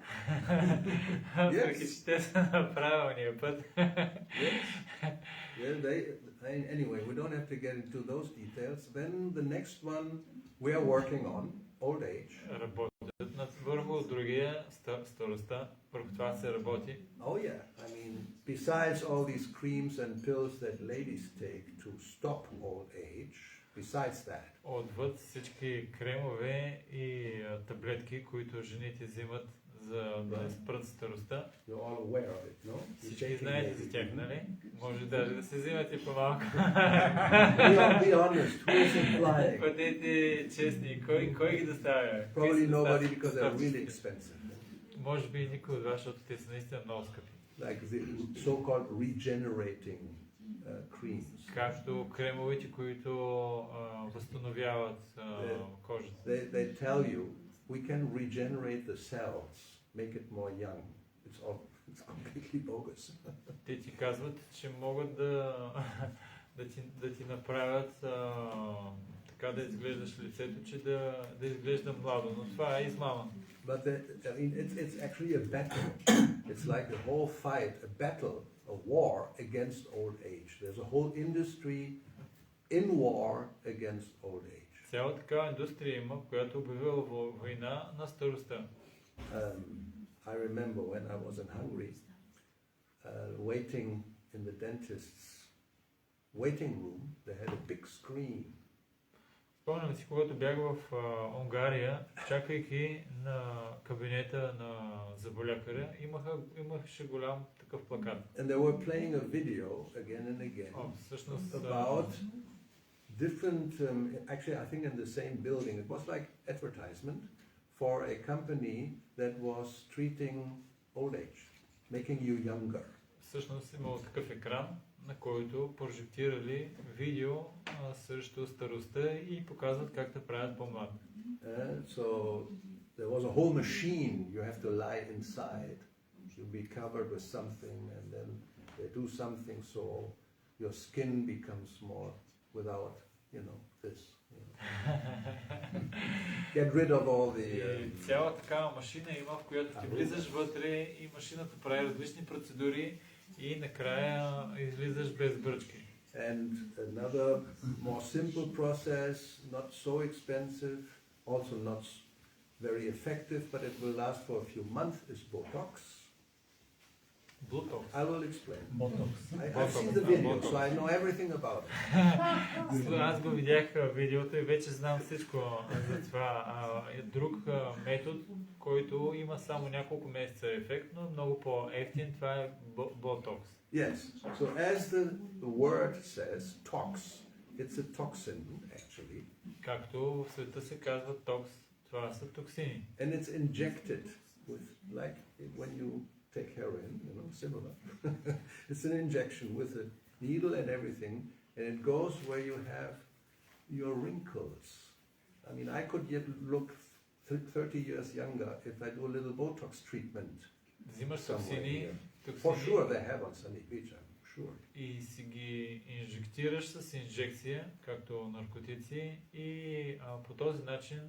Въпреки че те са на правилния път. Anyway, we don't have to get into those details. Then the next one we are working on, old age. Работят върху другия, старостта, върху това се работи. Oh yeah, I mean, besides all these creams and pills that ladies take to stop old age, besides that. Отвъд всички кремове и таблетки, които жените взимат за да спрат старостта. You're all aware of it, no? Всички знаете за тях, нали? Може даже да се взимате по-малко. Be honest, who is implying? Бъдете честни, кой ги доставя? Probably nobody because they're really expensive. Може би никой от вас, защото те са наистина много скъпи. Like the so-called regenerating creams. Както кремовете, които възстановяват кожата. They tell you we can regenerate the cells, make it more young. It's completely bogus. Те ти казват, че могат да ти направят така да изглеждаш лицето, че да изглежда младо, но това е измама. But it's actually a battle. It's like a whole fight, a battle, a war against old age. There's a whole industry in war against old age. Цяла такава индустрия има, която обявила война на старостта. I remember when I was in Hungary, waiting in the dentist's waiting room, they had a big screen. Спомням си, когато бях в Унгария, чакайки на кабинета на зъболекаря, имаше голям такъв плакат. And they were playing a video again and again about different, actually I think in the same building, it was like advertisement for a company that was treating old age, making you younger. Всъщност имало такъв екран, на който прожектирали видео срещу старостта и показват как да правят по-млад. So there was a whole machine you have to lie inside. You'll be covered with something and then they do something so your skin becomes more without, this. Get rid of all the... Цяла такава машина има, в която ти влизаш вътре и машината прави различни процедури и накрая излизаш без бръчки. And another more simple process, not so expensive, also not very effective, but it will last for a few months, is Botox. Botox. I will explain. Botox. I've seen the video, so I know everything about it. Аз го видях видеото и вече знам всичко за това. Друг метод, който има само няколко месеца ефект, но много по-ефтин, това е Botox. Yes, so as the word says, tox, it's a toxin actually. Както в света се казва токс, това са токсини. And it's injected with, like when you take heroin, similar. It's an injection with a needle and everything, and it goes where you have your wrinkles. I mean, I could yet look 30 years younger if I do a little Botox treatment. Взимаш токсини, For sure they have on Sunny Beach, I'm sure. И си ги инжектираш с инжекция, както наркотици, и по този начин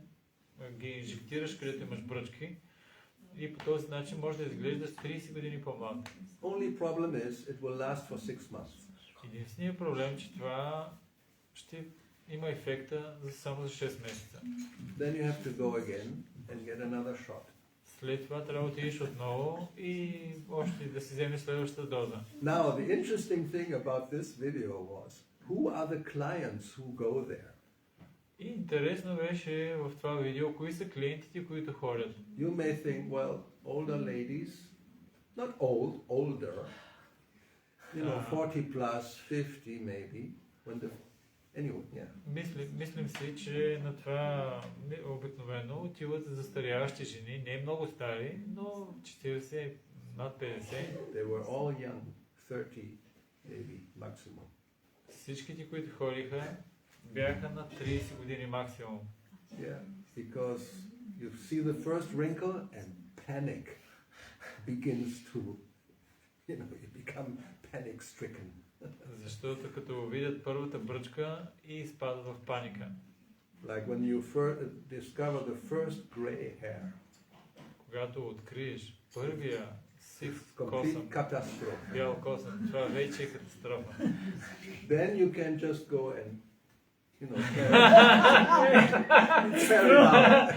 ги инжектираш, където имаш бръчки, и по този начин може да изглеждаш 30 години по-млад. Only problem is it will last for 6 months. Единственият проблем е, че това ще има ефекта само за 6 месеца. Then you have to go again and get another shot. след това трябва да отидеш отново и още да си вземеш следващата доза. Now, the interesting thing about this video was, who are the clients who go there? И интересно беше в това видео, кои са клиентите, които ходят. You may think, well, older ladies, not old, older, you know, 40 plus, 50 maybe, when the, anyway, yeah. Мислим си, че на това обикновено отиват застаряващи жени, не много стари, но 40, над 50. They were all young, 30 maybe maximum. Всичките, които ходиха, бяха на 30 години максимум. Yeah, because you see the first wrinkle and panic begins to, you know, you become panic-stricken. Защото като видят първата бръчка и изпадат в паника. Like when you discover the first gray hair. Когато откриеш първия сив Complete косъм, catastrophe. бял косъм, това вече е катастрофа. Then you can just go and, you know, tear it out.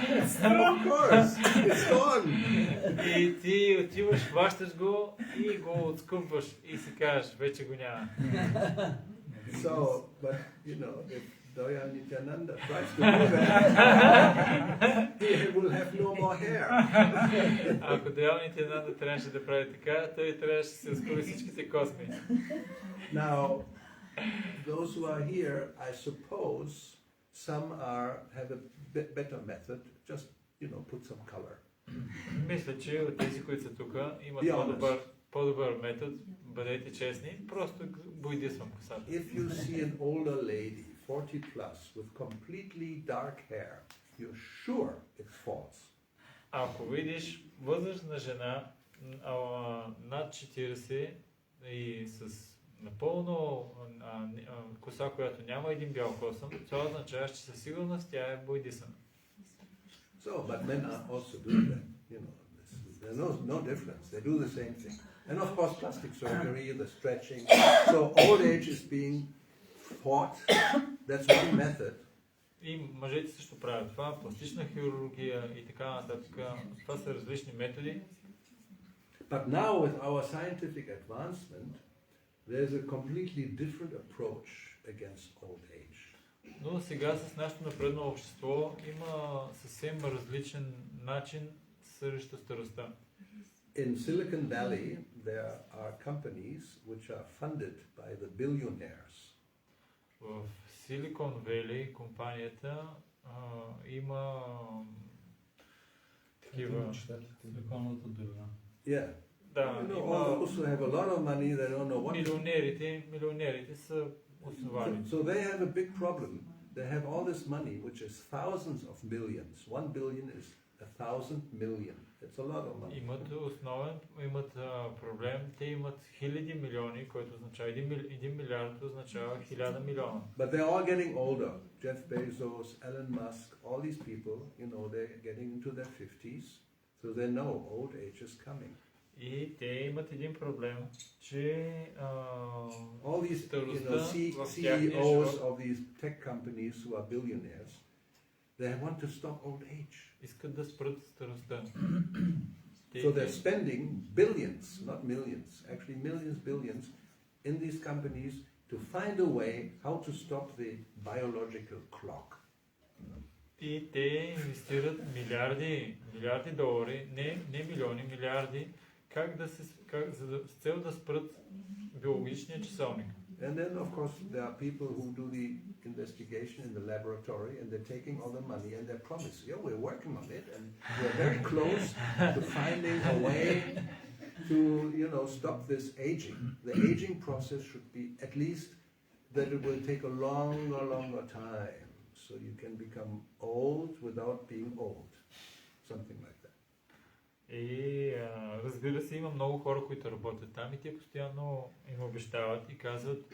Of course, it's gone. И ти отиваш, хващаш го и го отскъпваш и си кажеш, вече го няма. So, but you know, if Daya Nityananda tries to do that, he will have no more hair. Ако Даял Нитянанда трябваше да прави така, той трябваше да се изкури всичките косми. Now, those who are here, I suppose, some have a better method. Just, you know, put some color. Мисля, че от тези, които са тук, имат по-добър метод. Бъдете честни, просто бойдисвам косата. If you see an older lady, 40 plus, with completely dark hair, you're sure it's false. Ако видиш възрастна жена над 40 и с напълно коса, която няма един бял косъм, това означава, че със сигурност тя е бойдисана. So, but men are also doing that, you know. There's no difference. They do the same thing. And of course, plastic surgery, the stretching. So old age is being fought. That's one method. И мъжете също правят това, пластична хирургия и така нататък. Това са различни методи. But now with our scientific advancement, there's a completely different approach against old age. Но сега с нашето напредно общество има съвсем различен начин срещу старостта. In Silicon Valley, there are companies which are funded by the billionaires. В Silicon Valley компанията има такива... Силиконовата долина. Yeah. Да, You know, има all those who have a lot of money, they don't know what. Милионерите са основани. So they have a big problem. They have all this money, which is thousands of millions. 1 billion is 1,000 million. It's a lot of money. Имат проблем. Те имат хиляди милиони, което означава 1 милиард, означава 1000 милиона. But they're all getting older. Jeff Bezos, Elon Musk, all these people, you know, they're getting into their 50s. So they know old age is coming. И те имат един проблем, че all these, you know, CEOs of these tech companies who are billionaires, they want to stop old age. Искат да спрат старостта. So they're spending billions, not millions, actually millions, billions, in these companies to find a way how to stop the biological clock. И те инвестират милиарди долари, не милиони, милиарди, с цел да спрат биологичния часовник. And then, of course, there are people who do the investigation in the laboratory, and they're taking all the money, and they promise, yeah, we're working on it, and we're very close to finding a way to, you know, stop this aging. The aging process should be at least that it will take a longer time, so you can become old without being old. Something like that. И разбира се, има много хора, които работят там и те постоянно им обещават и казват,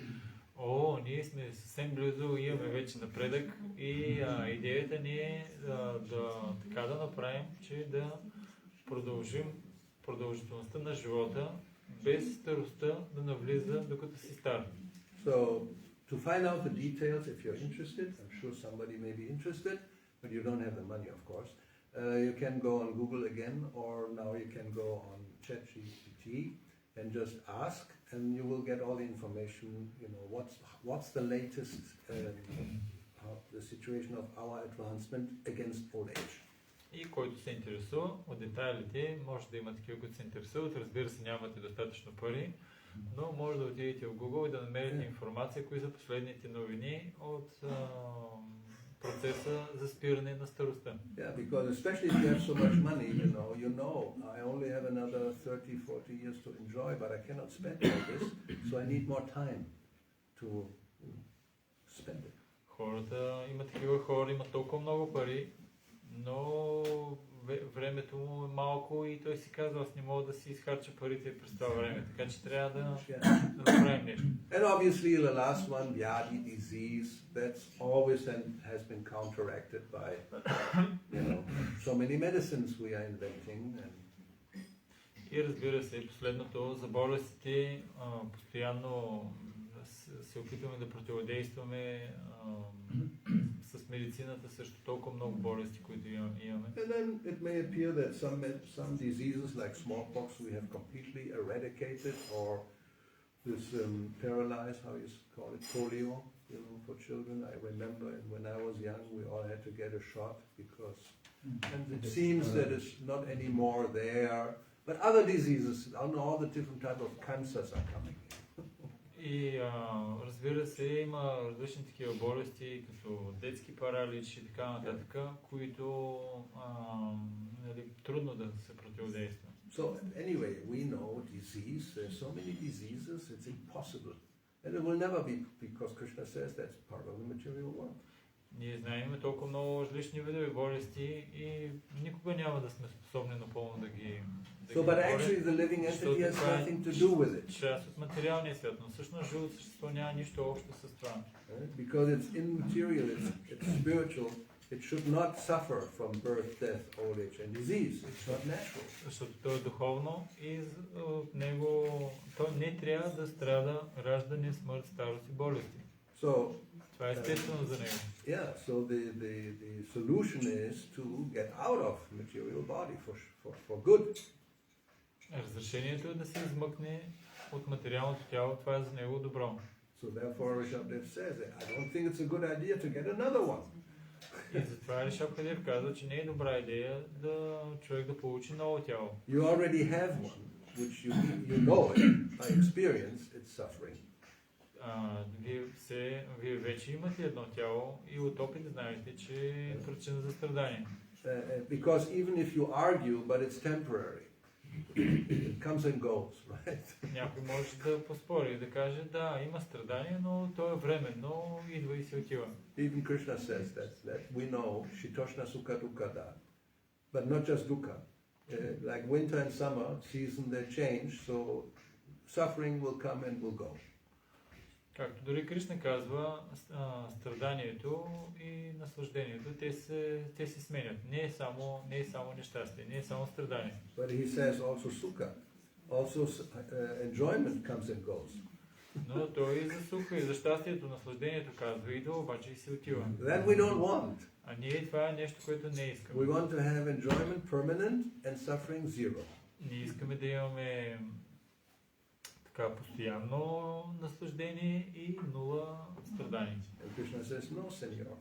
ние сме съвсем близо, имаме вече напредък и идеята ни е така да направим, че да продължим продължителността на живота без старостта да навлиза докато си стар. So, to find out the details, if you're interested, I'm sure somebody may be interested, but you don't have the money, of course. You can go on Google again, or now you can go on ChatGPT and just ask, and you will get all the information. You know what's the latest the situation of our advancement against old age. И който се интересува от детайлите, може да има такива, които се интересуват. Разбира се, нямате достатъчно пари, но може да отидете в Google и да намерите информация, кои са последните новини от процеса за спиране на старостта. Yeah, because especially if you have so much money, you know, I only have another 30, 40 years to enjoy, but I cannot spend all this, so I need more time to spend it. Хората, има такива хора, имат толкова много пари, но времето му е малко и той си казва, аз не мога да си изхарча парите през това време, така че трябва да направим нещо. And obviously the last one, Vyadi disease, that's always has been counteracted by, so many medicines we are inventing. И разбира се, последното за болестите, постоянно се опитваме да противодействаме с медицината срещу толкова много болести, които имаме. And then it may appear that some diseases like smallpox we have completely eradicated, or this paralyzed, how you call it, polio, for children. I remember when I was young, we all had to get a shot because, and it seems that it's not anymore there. But other diseases, all the different types of cancers are coming. И разбира се, има различни такива болести, като детски паралич и така нататък, които трудно да се противодейства. So anyway, we know disease, there's so many diseases, it's impossible. And it will never be, because Krishna says that's part of the material world. Ние знаем толкова много различни видове болести и никога няма да сме способни напълно да ги but actually the living entity has nothing to do with it. Част от материалния свят, но всъщност живото същество няма нищо общо с това. Because it's immaterial, it's spiritual, it should not suffer from birth, death, old age and disease. It's not natural. Защото то е духовно и от него той не трябва да страда раждане, смърт, старост и болести. So това е естествено за него. Yeah, so the solution is to get out of material body for good. Разрешението е да се измъкне от материалното тяло, това е за него добро. So therefore Rishabdev says, I don't think it's a good idea to get another one. И затова Ришабдев казва, че не е добра идея да човек да получи ново тяло. You already have one, which you know it by experience, it's suffering. Вие вече имате едно тяло и от опит знаете, че е причина за страдание. Because even if you argue, but it's temporary. It comes and goes, right? Някой може да поспори и да каже, да, има страдание, но то е временно, идва и се отива. Even Krishna says that we know Shitoshna Sukha Dukkha, but not just dukkha. Like winter and summer season, they change, so suffering will come and will go. Както дори Кришна казва, страданието и наслаждението, те се сменят. Не е само нещастие, не е само страдание. But he says also sukha, also enjoyment comes and goes. Но той и за суха, и за щастието, наслаждението казва, идва, обаче и се отива. That we don't want. А ние това е нещо, което не искаме. We want to have enjoyment permanent and suffering zero. Ние искаме да имаме така постоянно наслаждение и нула страдание. And Krishna says, no, senor.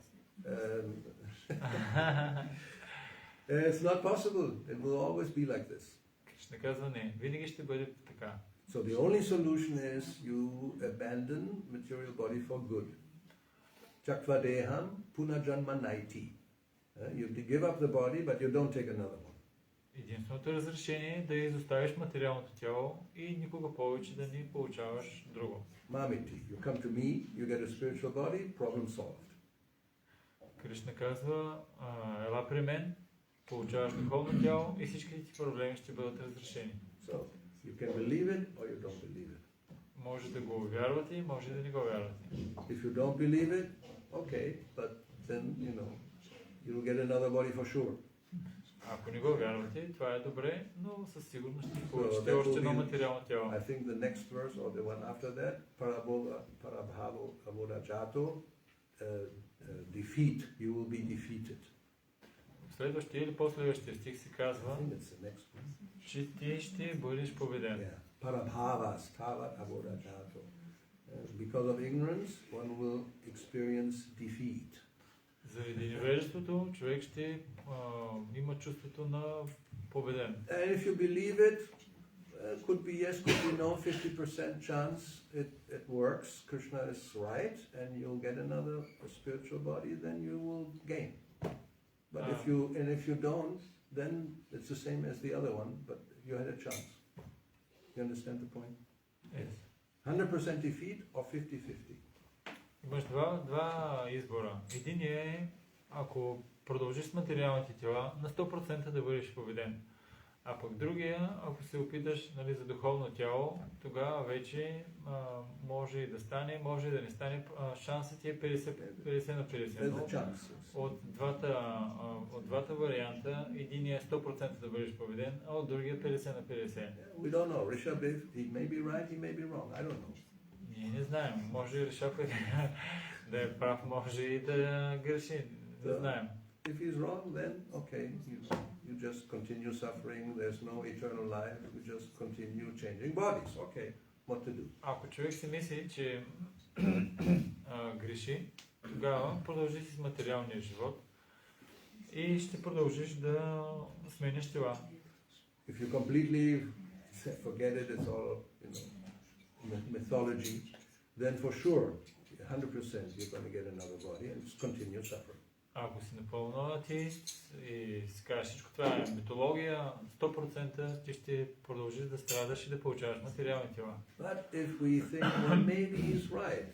It's not possible. It will always be like this. Кришна казва, не, винаги ще бъде така. So the only solution is you abandon material body for good. Chakva deham punajanma naiti. You give up the body, but you don't take another one. Единственото разрешение е да изоставиш материалното тяло и никога повече да не получаваш друго. Mamiti, you come to me, you get a spiritual body, problem solved. Кришна казва, ела при мен, получаваш духовно тяло и всичките ти проблеми ще бъдат разрешени. So you can believe it or you don't believe it. Може да го вярвате и може да не го вярвате. If you don't believe it, okay, but then you'll get another body for sure. Ако не го вярвате, това е добре, но със сигурност ще получите още едно материално тяло. I think the next verse or the one after that, parabhavo avodajato, defeat, you will be defeated. следващия или последващия стих се I казва, think it's the next one. че ти ще бъдеш победен. Yeah. Parabhavas tavat avodajato. Because of ignorance, one will experience defeat. Заради невежеството, човек ще има чувството на победен. And if you believe it, could be yes, could be no, 50% chance it works, Krishna is right, and you'll get another spiritual body, then you will gain. But if you don't, then it's the same as the other one, but you had a chance. You understand the point? Yes. 100% defeat or 50-50. Имаш два избора. Един е, ако продължиш с материалните тела, на 100% да бъдеш победен. А пък другия, ако се опиташ, нали, за духовно тяло, тогава вече може и да стане, може и да не стане. Шансът ти е 50 на 50. От двата варианта, един е 100% да бъдеш победен, а от другия 50 на 50. We don't know. Rishabh, he may be right, he may be wrong. I don't know. Ние не знаем. Може Ришаб да е прав, може и да греши. Не знаем. If he's wrong, then okay, you just continue suffering. There's no eternal life. You just continue changing bodies. Okay, what to do? Ако човек си мисли, че греши, тогава продължи си с материалния живот и ще продължиш да сменяш тела. If you completely forget it, it's all mythology. Then for sure, 100% you're going to get another body and continue suffering. Ако си напълно атеист и си кажеш всичко това е митология, 100% ти ще продължиш да страдаш и да получаваш материални тела. But if we think, well, maybe he's right.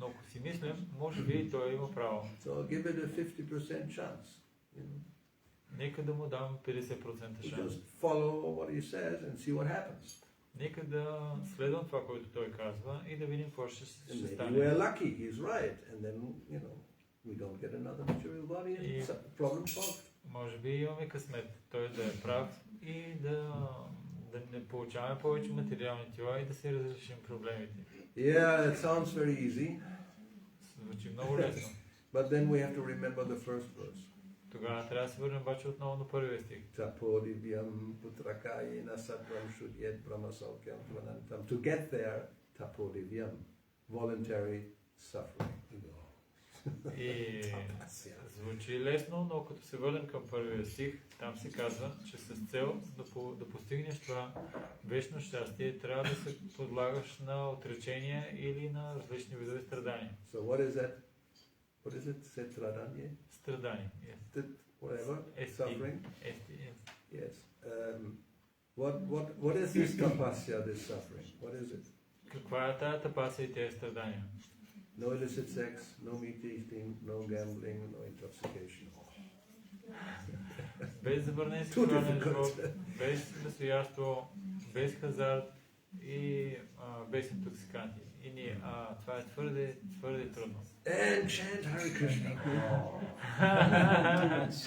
Но ако си мислим, може би и той има право. So give it a 50% chance. Нека да му дам 50% шанс. Just follow what he says and see what happens. Нека да следвам това, което той казва и да видим какво ще Maybe стане. we're lucky, he's right, and then, we don't get another material body and problem solved. Може би имаме късмет, той да е прав и да не получаваме повече материални тела и да се разрешим проблемите. Yeah, it sounds very easy. Звучи много лесно. But then we have to remember the first verse. Тогава трябва да се върнем обаче отново на първия стих. Tapodiviyam putrakayena sadvam shudyet brahmasaukhyam tvanantam. To get there, tapodiviyam, voluntary suffering. И звучи лесно, но като се върнем към първия стих, там се казва, че с цел да постигнеш това вечно щастие, трябва да се подлагаш на отречения или на различни видове страдания. So what is that? What is it? Stradanie? Страдания. Yes. Whatever. Suffering. Yes. What is this tapasya, this suffering? What is it? Каква е тая тапасия и тези страдания? No illicit sex, no meat eating, no gambling, no intoxication. Без забранен сексуален живот, без настоящество, без хазарт и без интоксиканти. И това е твърде трудно. And chant Hare Krishna.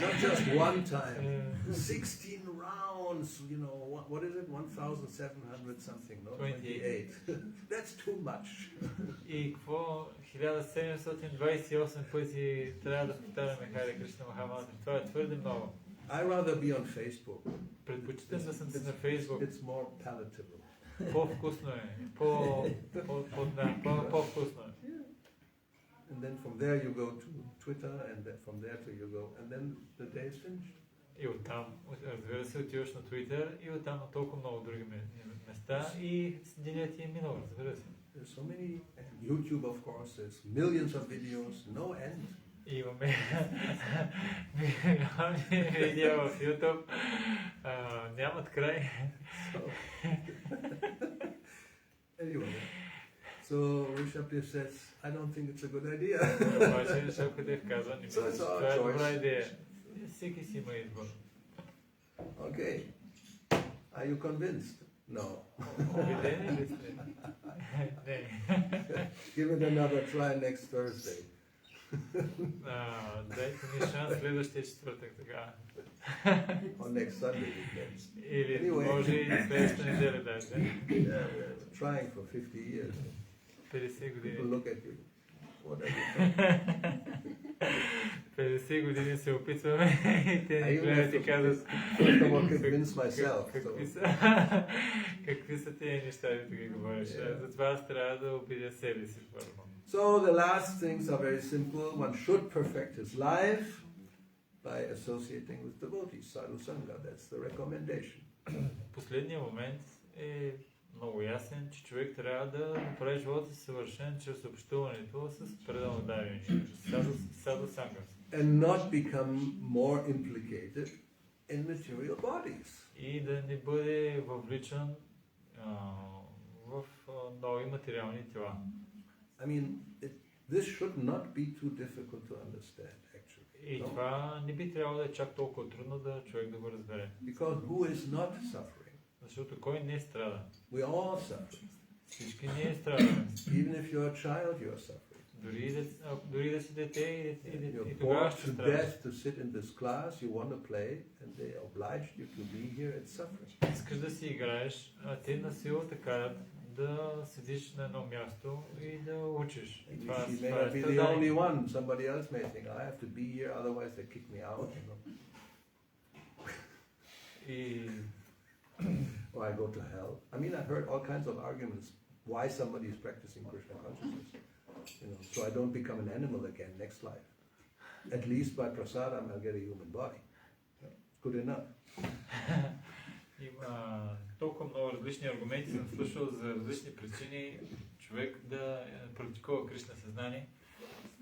Not just one time. 16 rounds, what is it? 1,700 something, no? 28. That's too much. И какво? 1728 пъти трябва да повтаряме Харе Кришна Махамантра. Това е твърде много. I rather be on Facebook. Предпочитам да съм на Фейсбук. It's more palatable. По-вкусно е. По-вкусно е. And then from there you go to Twitter, and then from there to you go, and then the day is finished. И оттам, разбира се, отиваш на Twitter и оттам на толкова много други места и денят ти е минал, разбира се. There's so many, and YouTube of course, there's millions of videos, no end. Имаме видео в YouTube, нямат край. Anyway, so Rishabh says, I don't think it's a good idea. Обаче Ришабдев казва, не мисля, че това е добра идея. Всеки си има избор. Okay. Are you convinced? No. Убедени ли сте? Не. Give it another try next Thursday. Дайте ми шанс следващия четвъртък така. Or next Sunday weekend. Или може и следващата неделя дайте. Yeah, we're trying for 50 years. 50 години. People look at you. What are you doing? 50 години се опитваме и те I ни even гледат have и казват to first of all convince myself. какви са тези неща, които ги говориш. Затова аз трябва да убедя себе си първо. So the last things are very simple. One should perfect his life by associating with devotees, sadhu sangha. That's the recommendation. Последният момент е много ясен, че човек трябва да направи живота си съвършен чрез общуването с преданодавени, саду санга. And not become more implicated in material bodies. И да не бъде въвличан в нови материални тела. I mean, this should not be too difficult to understand, actually. И това не би трябвало да е чак толкова трудно да човек да го разбере. Because who is not suffering? Защото кой не страда? We all suffer. Всички ние страдаме. Even if you're a child, you're suffering. Дори да си дете You're и тогава bored ще to страдаш. death to sit in this class, you want to play, and they oblige you to be here, it's suffering. Искаш да си играеш, а те на сила те карат да седиш на едно място и да учиш. And Това she may е not be the страдание. only one. Somebody else may think, I have to be here, otherwise they kick me out. You know? И Or I go to hell. I mean, I've heard all kinds of arguments why somebody is practicing Krishna consciousness. You know, so I don't become an animal again next life. At least by prasadam I'll get a human body. Good enough. има толкова много различни аргументи, съм слушал за различни причини човек да практикува Кришна съзнание.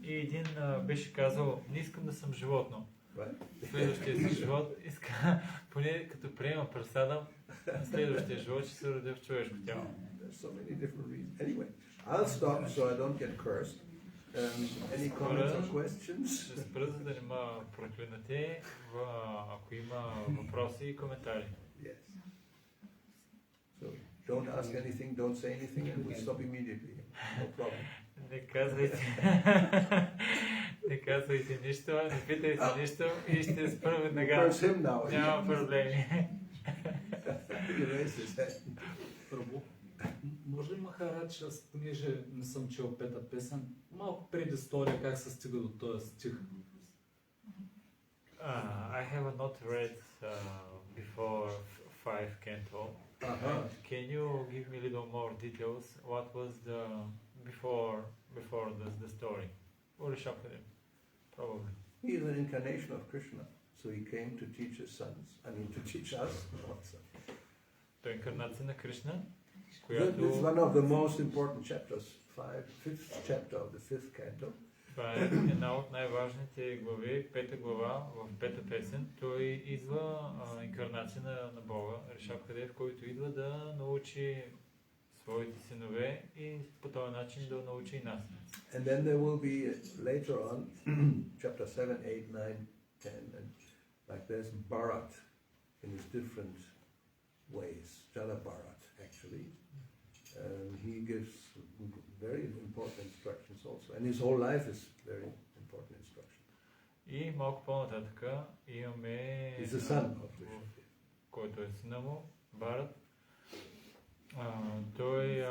И един беше казал, не искам да съм животно. Right? Следващия си живот иска, поне като приема прасадам, следващия живот ще се роди в човешко тяло. There's so many different reasons. Anyway, I'll stop so I don't get cursed. Any comments or questions? Ще спра, за да не ме проклинате, ако има въпроси и коментари. Yes. So don't ask anything, don't say anything, and we'll stop immediately. No problem. Не казвайте нищо, не питайте нищо и ще спра веднага. Curse him now. Няма проблеми. He raised his head. Първо, може ли Махарадж, аз понеже не съм чел пета песен, малко предистория как се стига до този стих? I have not read before 5 canto. Can you give me a little more details? What was the before the story? Probably. He is an incarnation of Krishna, so he came to teach his sons. I mean, to teach us also. Той е инкарнация на Кришна, This която is one of the most important chapters, fifth chapter of the fifth canto. това е една от най-важните глави, пета глава в пета песен. Той идва инкарнация на Бога, Ришабхадев, който идва да научи своите синове и по този начин да научи и нас. And then there will be later on, chapter 7, 8, 9, 10, and like there's Bharat in his different ways, Jala Bharat actually. He gives very important instructions also, and his whole life is very important instruction. И малко по-нататъка имаме He's the son of Krishna. който е сина му, Бхарат. Той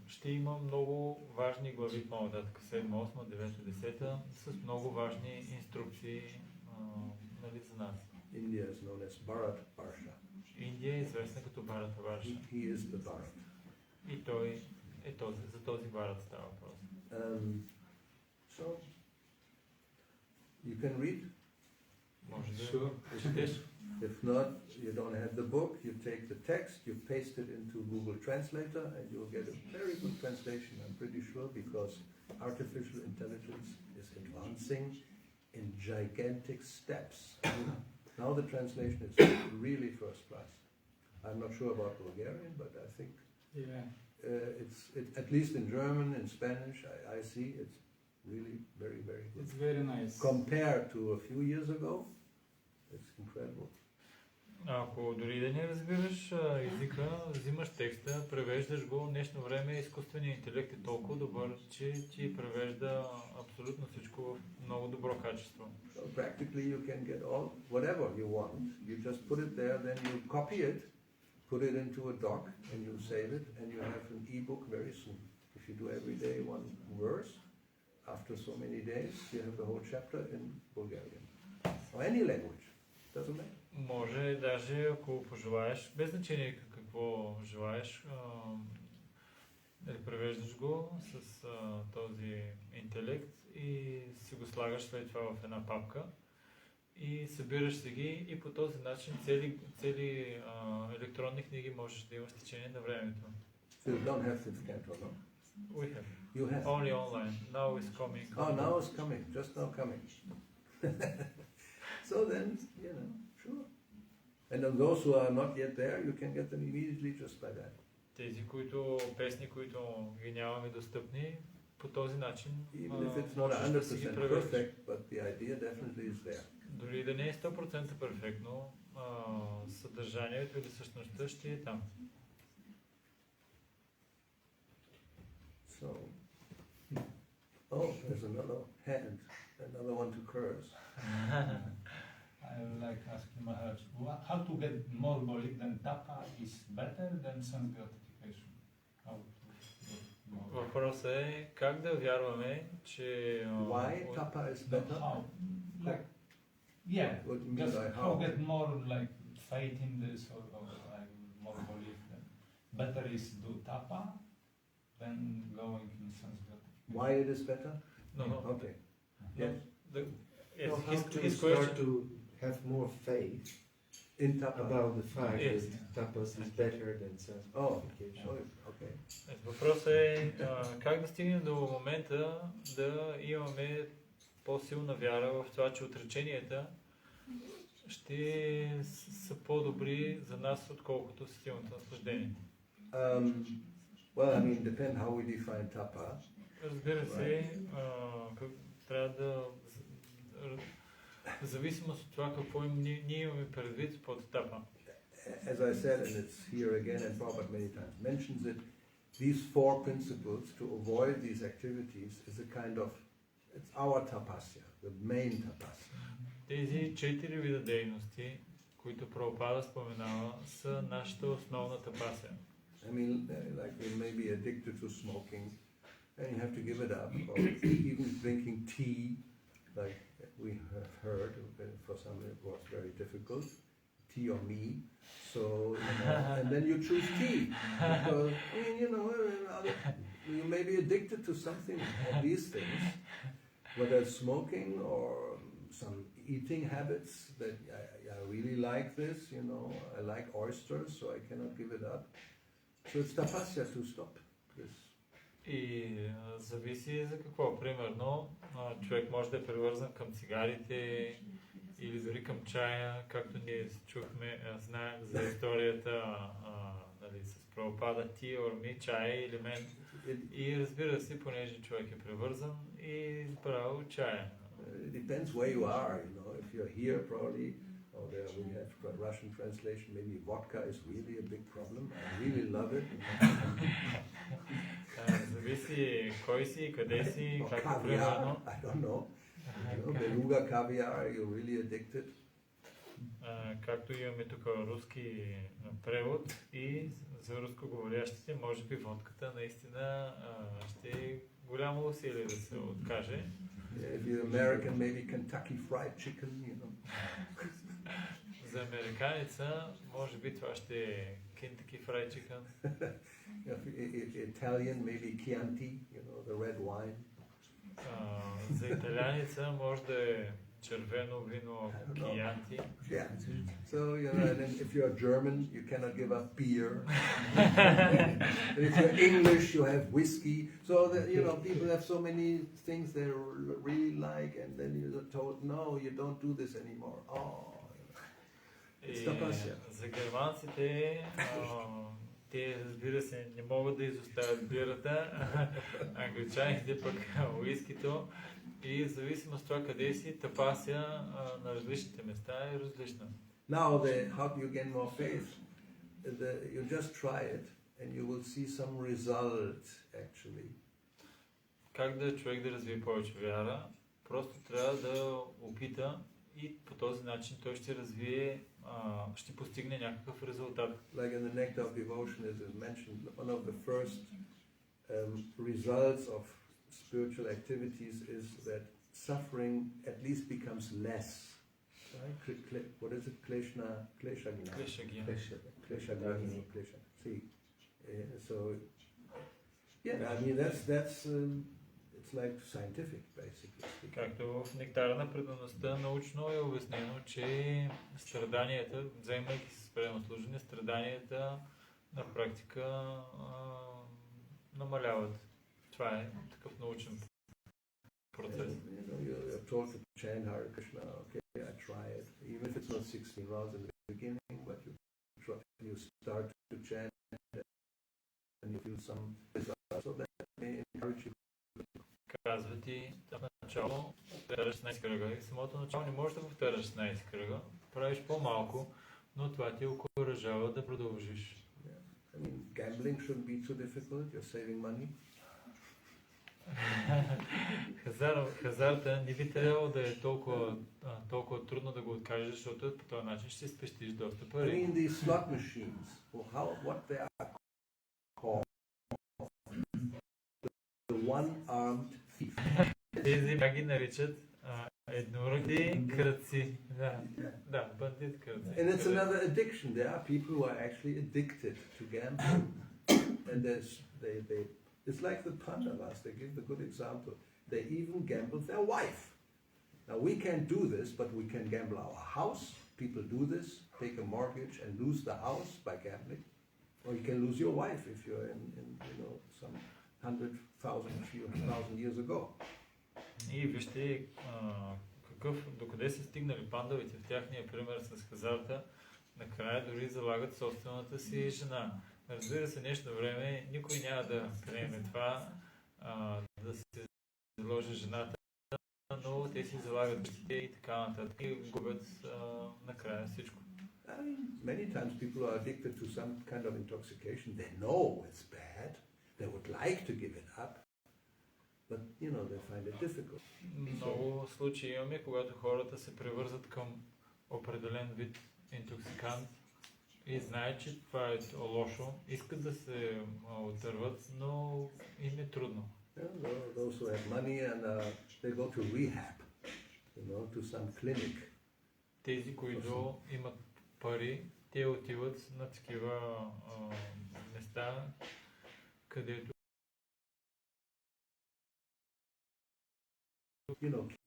ще има много важни глави по-нататък, 7, 8, 9, 10, с много важни инструкции нали, за нас. India is known as Bharat Varsha. Индия е известна като Бхарата Варша. He is the Bharat. И той е за този Бхарат става въпрос. So, you can read. Може да четеш. If not, you don't have the book, you take the text, you paste it into Google Translator, and you'll get a very good translation, I'm pretty sure, because artificial intelligence is advancing in gigantic steps. Now the translation is really first class. I'm not sure about Bulgarian, but I think at least in German, in Spanish, I see it's really very, very good. It's very nice. Compared to a few years ago, it's incredible. Ако дори да не разбираш езика, взимаш текста, превеждаш го, днешно време изкуственият интелект е толкова добър, че ти превежда абсолютно всичко в много добро качество. So practically you can get all, whatever you want. You just put it there, then you copy it, put it into a doc, and you save it, and you have an e-book very soon. If you do every day one verse, after so many days, you have the whole chapter in Bulgarian. Or any language. Doesn't matter. Може даже ако пожелаеш, без значение какво желаеш, превеждаш го с този интелект и си го слагаш след това в една папка и събираш си ги и по този начин цели електронни книги можеш да имаш в течение на времето. So you don't have this canto, no? We have. You have. Only online. Now it's coming. Oh, now it's coming. Just now coming. So then, sure. And then those who are not yet there, you can get them immediately just by that. Тези, песни, които ги нямаме достъпни, по този начин Even if it's not 100% perfect, but the idea definitely is there. Дори да не е 100% перфектно, съдържанието или същността ще е там. So, there's another hand, another one to curse. I would like to ask you, Maharaj, how to get more bolic than tapa is better than sense gratification? How to get more? Въпросът е как да вярваме, че... Why tapa is better? How? Like, yeah, What do you mean just by how how? get more like faith in this or like more belief. Better is do tapa than going in sense gratification. Why it is better? No. Okay. Yes. Yes. No, how to his start question... to have more faith In tapa. about the fact Yes. that tapas is better than sanctification. Okay. Въпросът е как да стигнем до момента да имаме по-силна вяра в това, че отреченията ще са по-добри за нас, отколкото силното наслаждение. Well, I mean, depend how we define tapa. Разбира се, трябва да... В зависимост от това какво ние имаме предвид под тапа. As I said, and it's here again, and Prabhupada many times mentions it, these four principles to avoid these activities is a kind of, it's our tapasya, the main tapasya. Тези 4 вида дейности, които Прабхупада споменава, са нашата основна тапасия. I mean, like we may be addicted to smoking, and you have to give it up, or even drinking tea, like we have heard, for some it was very difficult, tea or me, so, and then you choose tea, because, I mean, you may be addicted to something of these things, whether it's smoking or some eating habits that I really like this, I like oysters, so I cannot give it up. So it's tapasya to stop this. И зависи за какво. Примерно, човек може да е привързан към цигарите или дори към чая, както ние чухме, знаем за историята с Прабхупада, ти, орми, чая или мен. И разбира се, понеже човек е привързан и избрал чая. It depends where you are, if you're here probably, or there we have Russian translation, maybe vodka is really a big problem. I really love it. Зависи кой си, къде си, как caviar, примерно. I don't know. Beluga caviar, you're really addicted. Както имаме тук руски превод и за рускоговорящите, може би водката наистина ще е голямо усилие да се откаже. If you're American, maybe Kentucky Fried Chicken, За американеца, може би това ще е Kentucky Fried Chicken. Italian, maybe Chianti, the red wine. За италянеца може да е червено вино Chianti. Yeah. So, and then if you're German, you cannot give up beer. And if you're English, you have whiskey. So, people have so many things they really like, and then you're told, no, you don't do this anymore. Oh. И за германците, те, разбира се, не могат да изоставят бирата, англичаните пък уискито. И в зависимост от това къде си, тапасия на различните места е различна. Now, how do you gain more faith? You just try it, and you will see some result, actually. Как да човек да развие повече вяра? Просто трябва да опита и по този начин той ще развие, ще постигне някакъв резултат. Like in the Nectar of Devotion, it is mentioned, one of the first results of spiritual activities is that suffering at least becomes less. Right? What is it? Klesha Gnana. Klesha Gnana. Klesha. See, so yeah, I mean that's it's like scientific basically. Както в Нектара на предаността научно е обяснено, че страданията, вземайки се спрямо служене, страданията на практика намаляват. Това е такъв научен процес. You're told to chant Hare Krishna, okay, I try it, even if it's not 16 rounds in the beginning, but you start to chant and you feel some results, so that may encourage you. Казва ти в начало, повтаряш 16 кръга и в самото начало не можеш да повтаряш 16 кръга, правиш по-малко, но това ти окуражава да продължиш. I mean, gambling shouldn't be too difficult, you're saving money. Хазарта не би трябвало да е толкова трудно да го откажеш, защото по този начин ще спестиш доста пари. I mean, these slot machines, what they are called, the one-armed thief. Тези ги наричат едноръки кръци. Да, бандит кръци. And it's another addiction. There are people who are actually addicted to gambling. And it's like the Pandavas, they give the good example. They even gamble their wife. Now we can't do this, but we can gamble our house. People do this, take a mortgage and lose the house by gambling. Or you can lose your wife if you're in some 100,000 years ago. И вижте докъде са стигнали пандавите в тяхния пример с хазарта, накрая дори залагат собствената си жена. Разбира се, днешно време никой няма да приеме това, да се заложи жената, но те си залагат бащите и така нататък и губят накрая всичко. I mean, many times people are addicted to some kind of intoxication. They know it's bad. They would like to give it up, but they find it difficult. Много случаи имаме, когато хората се привързват към определен вид интоксикант и знаят, че това е лошо, искат да се отърват, но им е трудно. Those who have money and they go to rehab, to some clinic. Тези, които имат пари, те отиват на такива места, където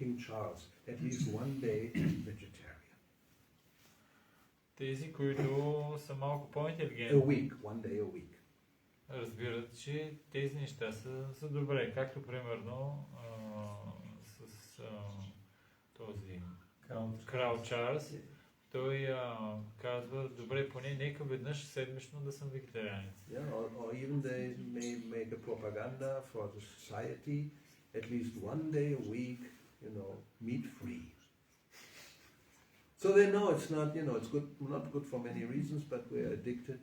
King Charles, at least one day vegetarian. Тези, които са малко по-интелигентни, one day a week. Разбират, че тези неща са добре, както примерно с този крал Чарлз. Той казва, добре, поне нека веднъж седмично да съм вегетарианец. Or even they may make a propaganda for the society, at least one day a week, meat free. So they know it's not, it's not good for many reasons, but we're addicted.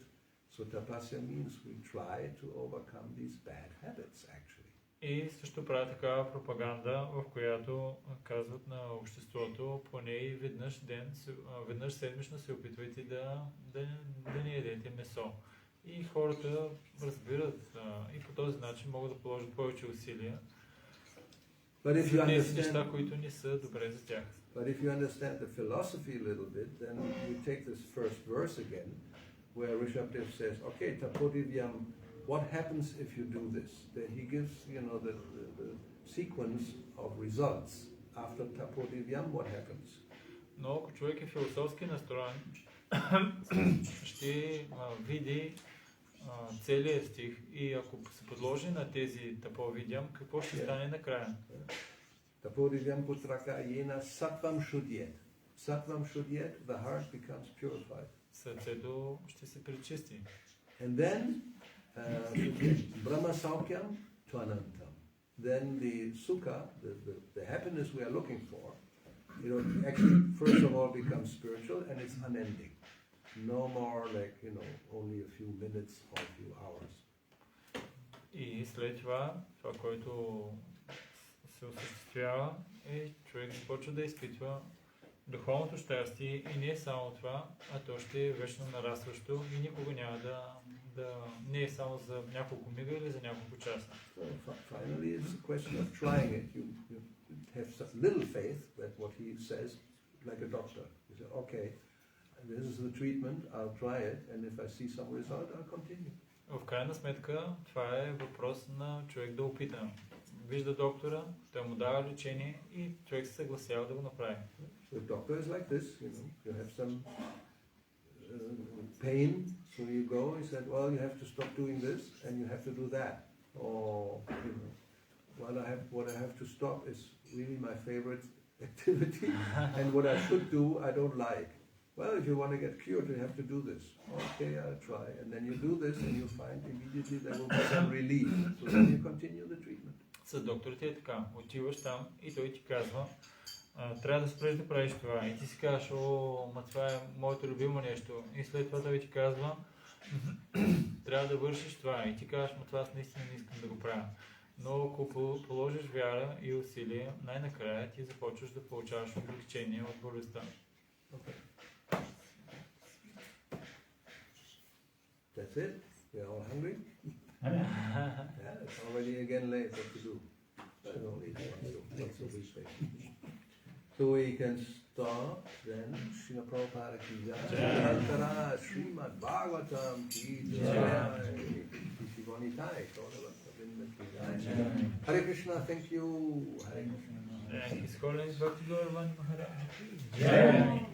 So tapasya means we try to overcome these bad habits, actually. И също правят такава пропаганда, в която казват на обществото, поне и веднъж седмично се опитвайте да не ядете месо. И хората разбират и по този начин могат да положат повече усилия за тези неща, които не са добре за тях. But if you understand the philosophy a little bit, then you take this first verse again, where Rishabdev says, okay, tapodivyam, what happens if you do this? Then he gives, the sequence of results. After tapodivyam, what happens? Но ако човек е философски настроен, ще види целият стих и ако се подложи на тези таповидям, какво ще стане накрая? Tapodivyam putraka yena sattvam shudyet. Sattvam shudyet, the heart becomes purified. Сърцето ще се пречисти. And then Brahma Saukyam to Anantam. Then the sukha, the happiness we are looking for, actually first of all becomes spiritual and it's unending. No more like, only a few minutes or a few hours. И след това, което се осъществява, човек започва да изпитва Духовното щастие и не е само това, а то ще е вечно нарастващо и никога няма не е само за няколко мига или за няколко часа. So finally, it's a question of trying it. You have such little faith that what he says, like a doctor. You say, okay, this is the treatment, I'll try it, and if I see some result, I'll continue. В крайна сметка, това е въпрос на човек да опита. Вижда доктора, той му дава лечение и човек се съгласява да го направи. The doctor is like this, you have some pain, so you go, he said, well, you have to stop doing this and you have to do that. Or, what I have to stop is really my favorite activity, and what I should do, I don't like. Well, if you want to get cured, you have to do this. Okay, I'll try. And then you do this and you find immediately there will be some relief. So then you continue the treatment. С докторите е така. Отиваш там и той ти казва, трябва да спреш да правиш това. И ти си казваш, това е моето любимо нещо. И след това той ти казва, трябва да вършиш това. И ти казваш, това аз наистина не искам да го правя. Но ако положиш вяра и усилие, най-накрая ти започваш да получаваш облегчение от болестта. Okay. That's it? We're all hungry? Yeah, it's already again late. What to do? I don't need not so be patient. So we can start then. Srila Prabhupada ki jai. Srimad Bhagavatam ki jai. Shivani Tai. Hare Krishna, thank you. Hare Krishna. His Holiness Bhakti Gauravani Maharaj. Jai.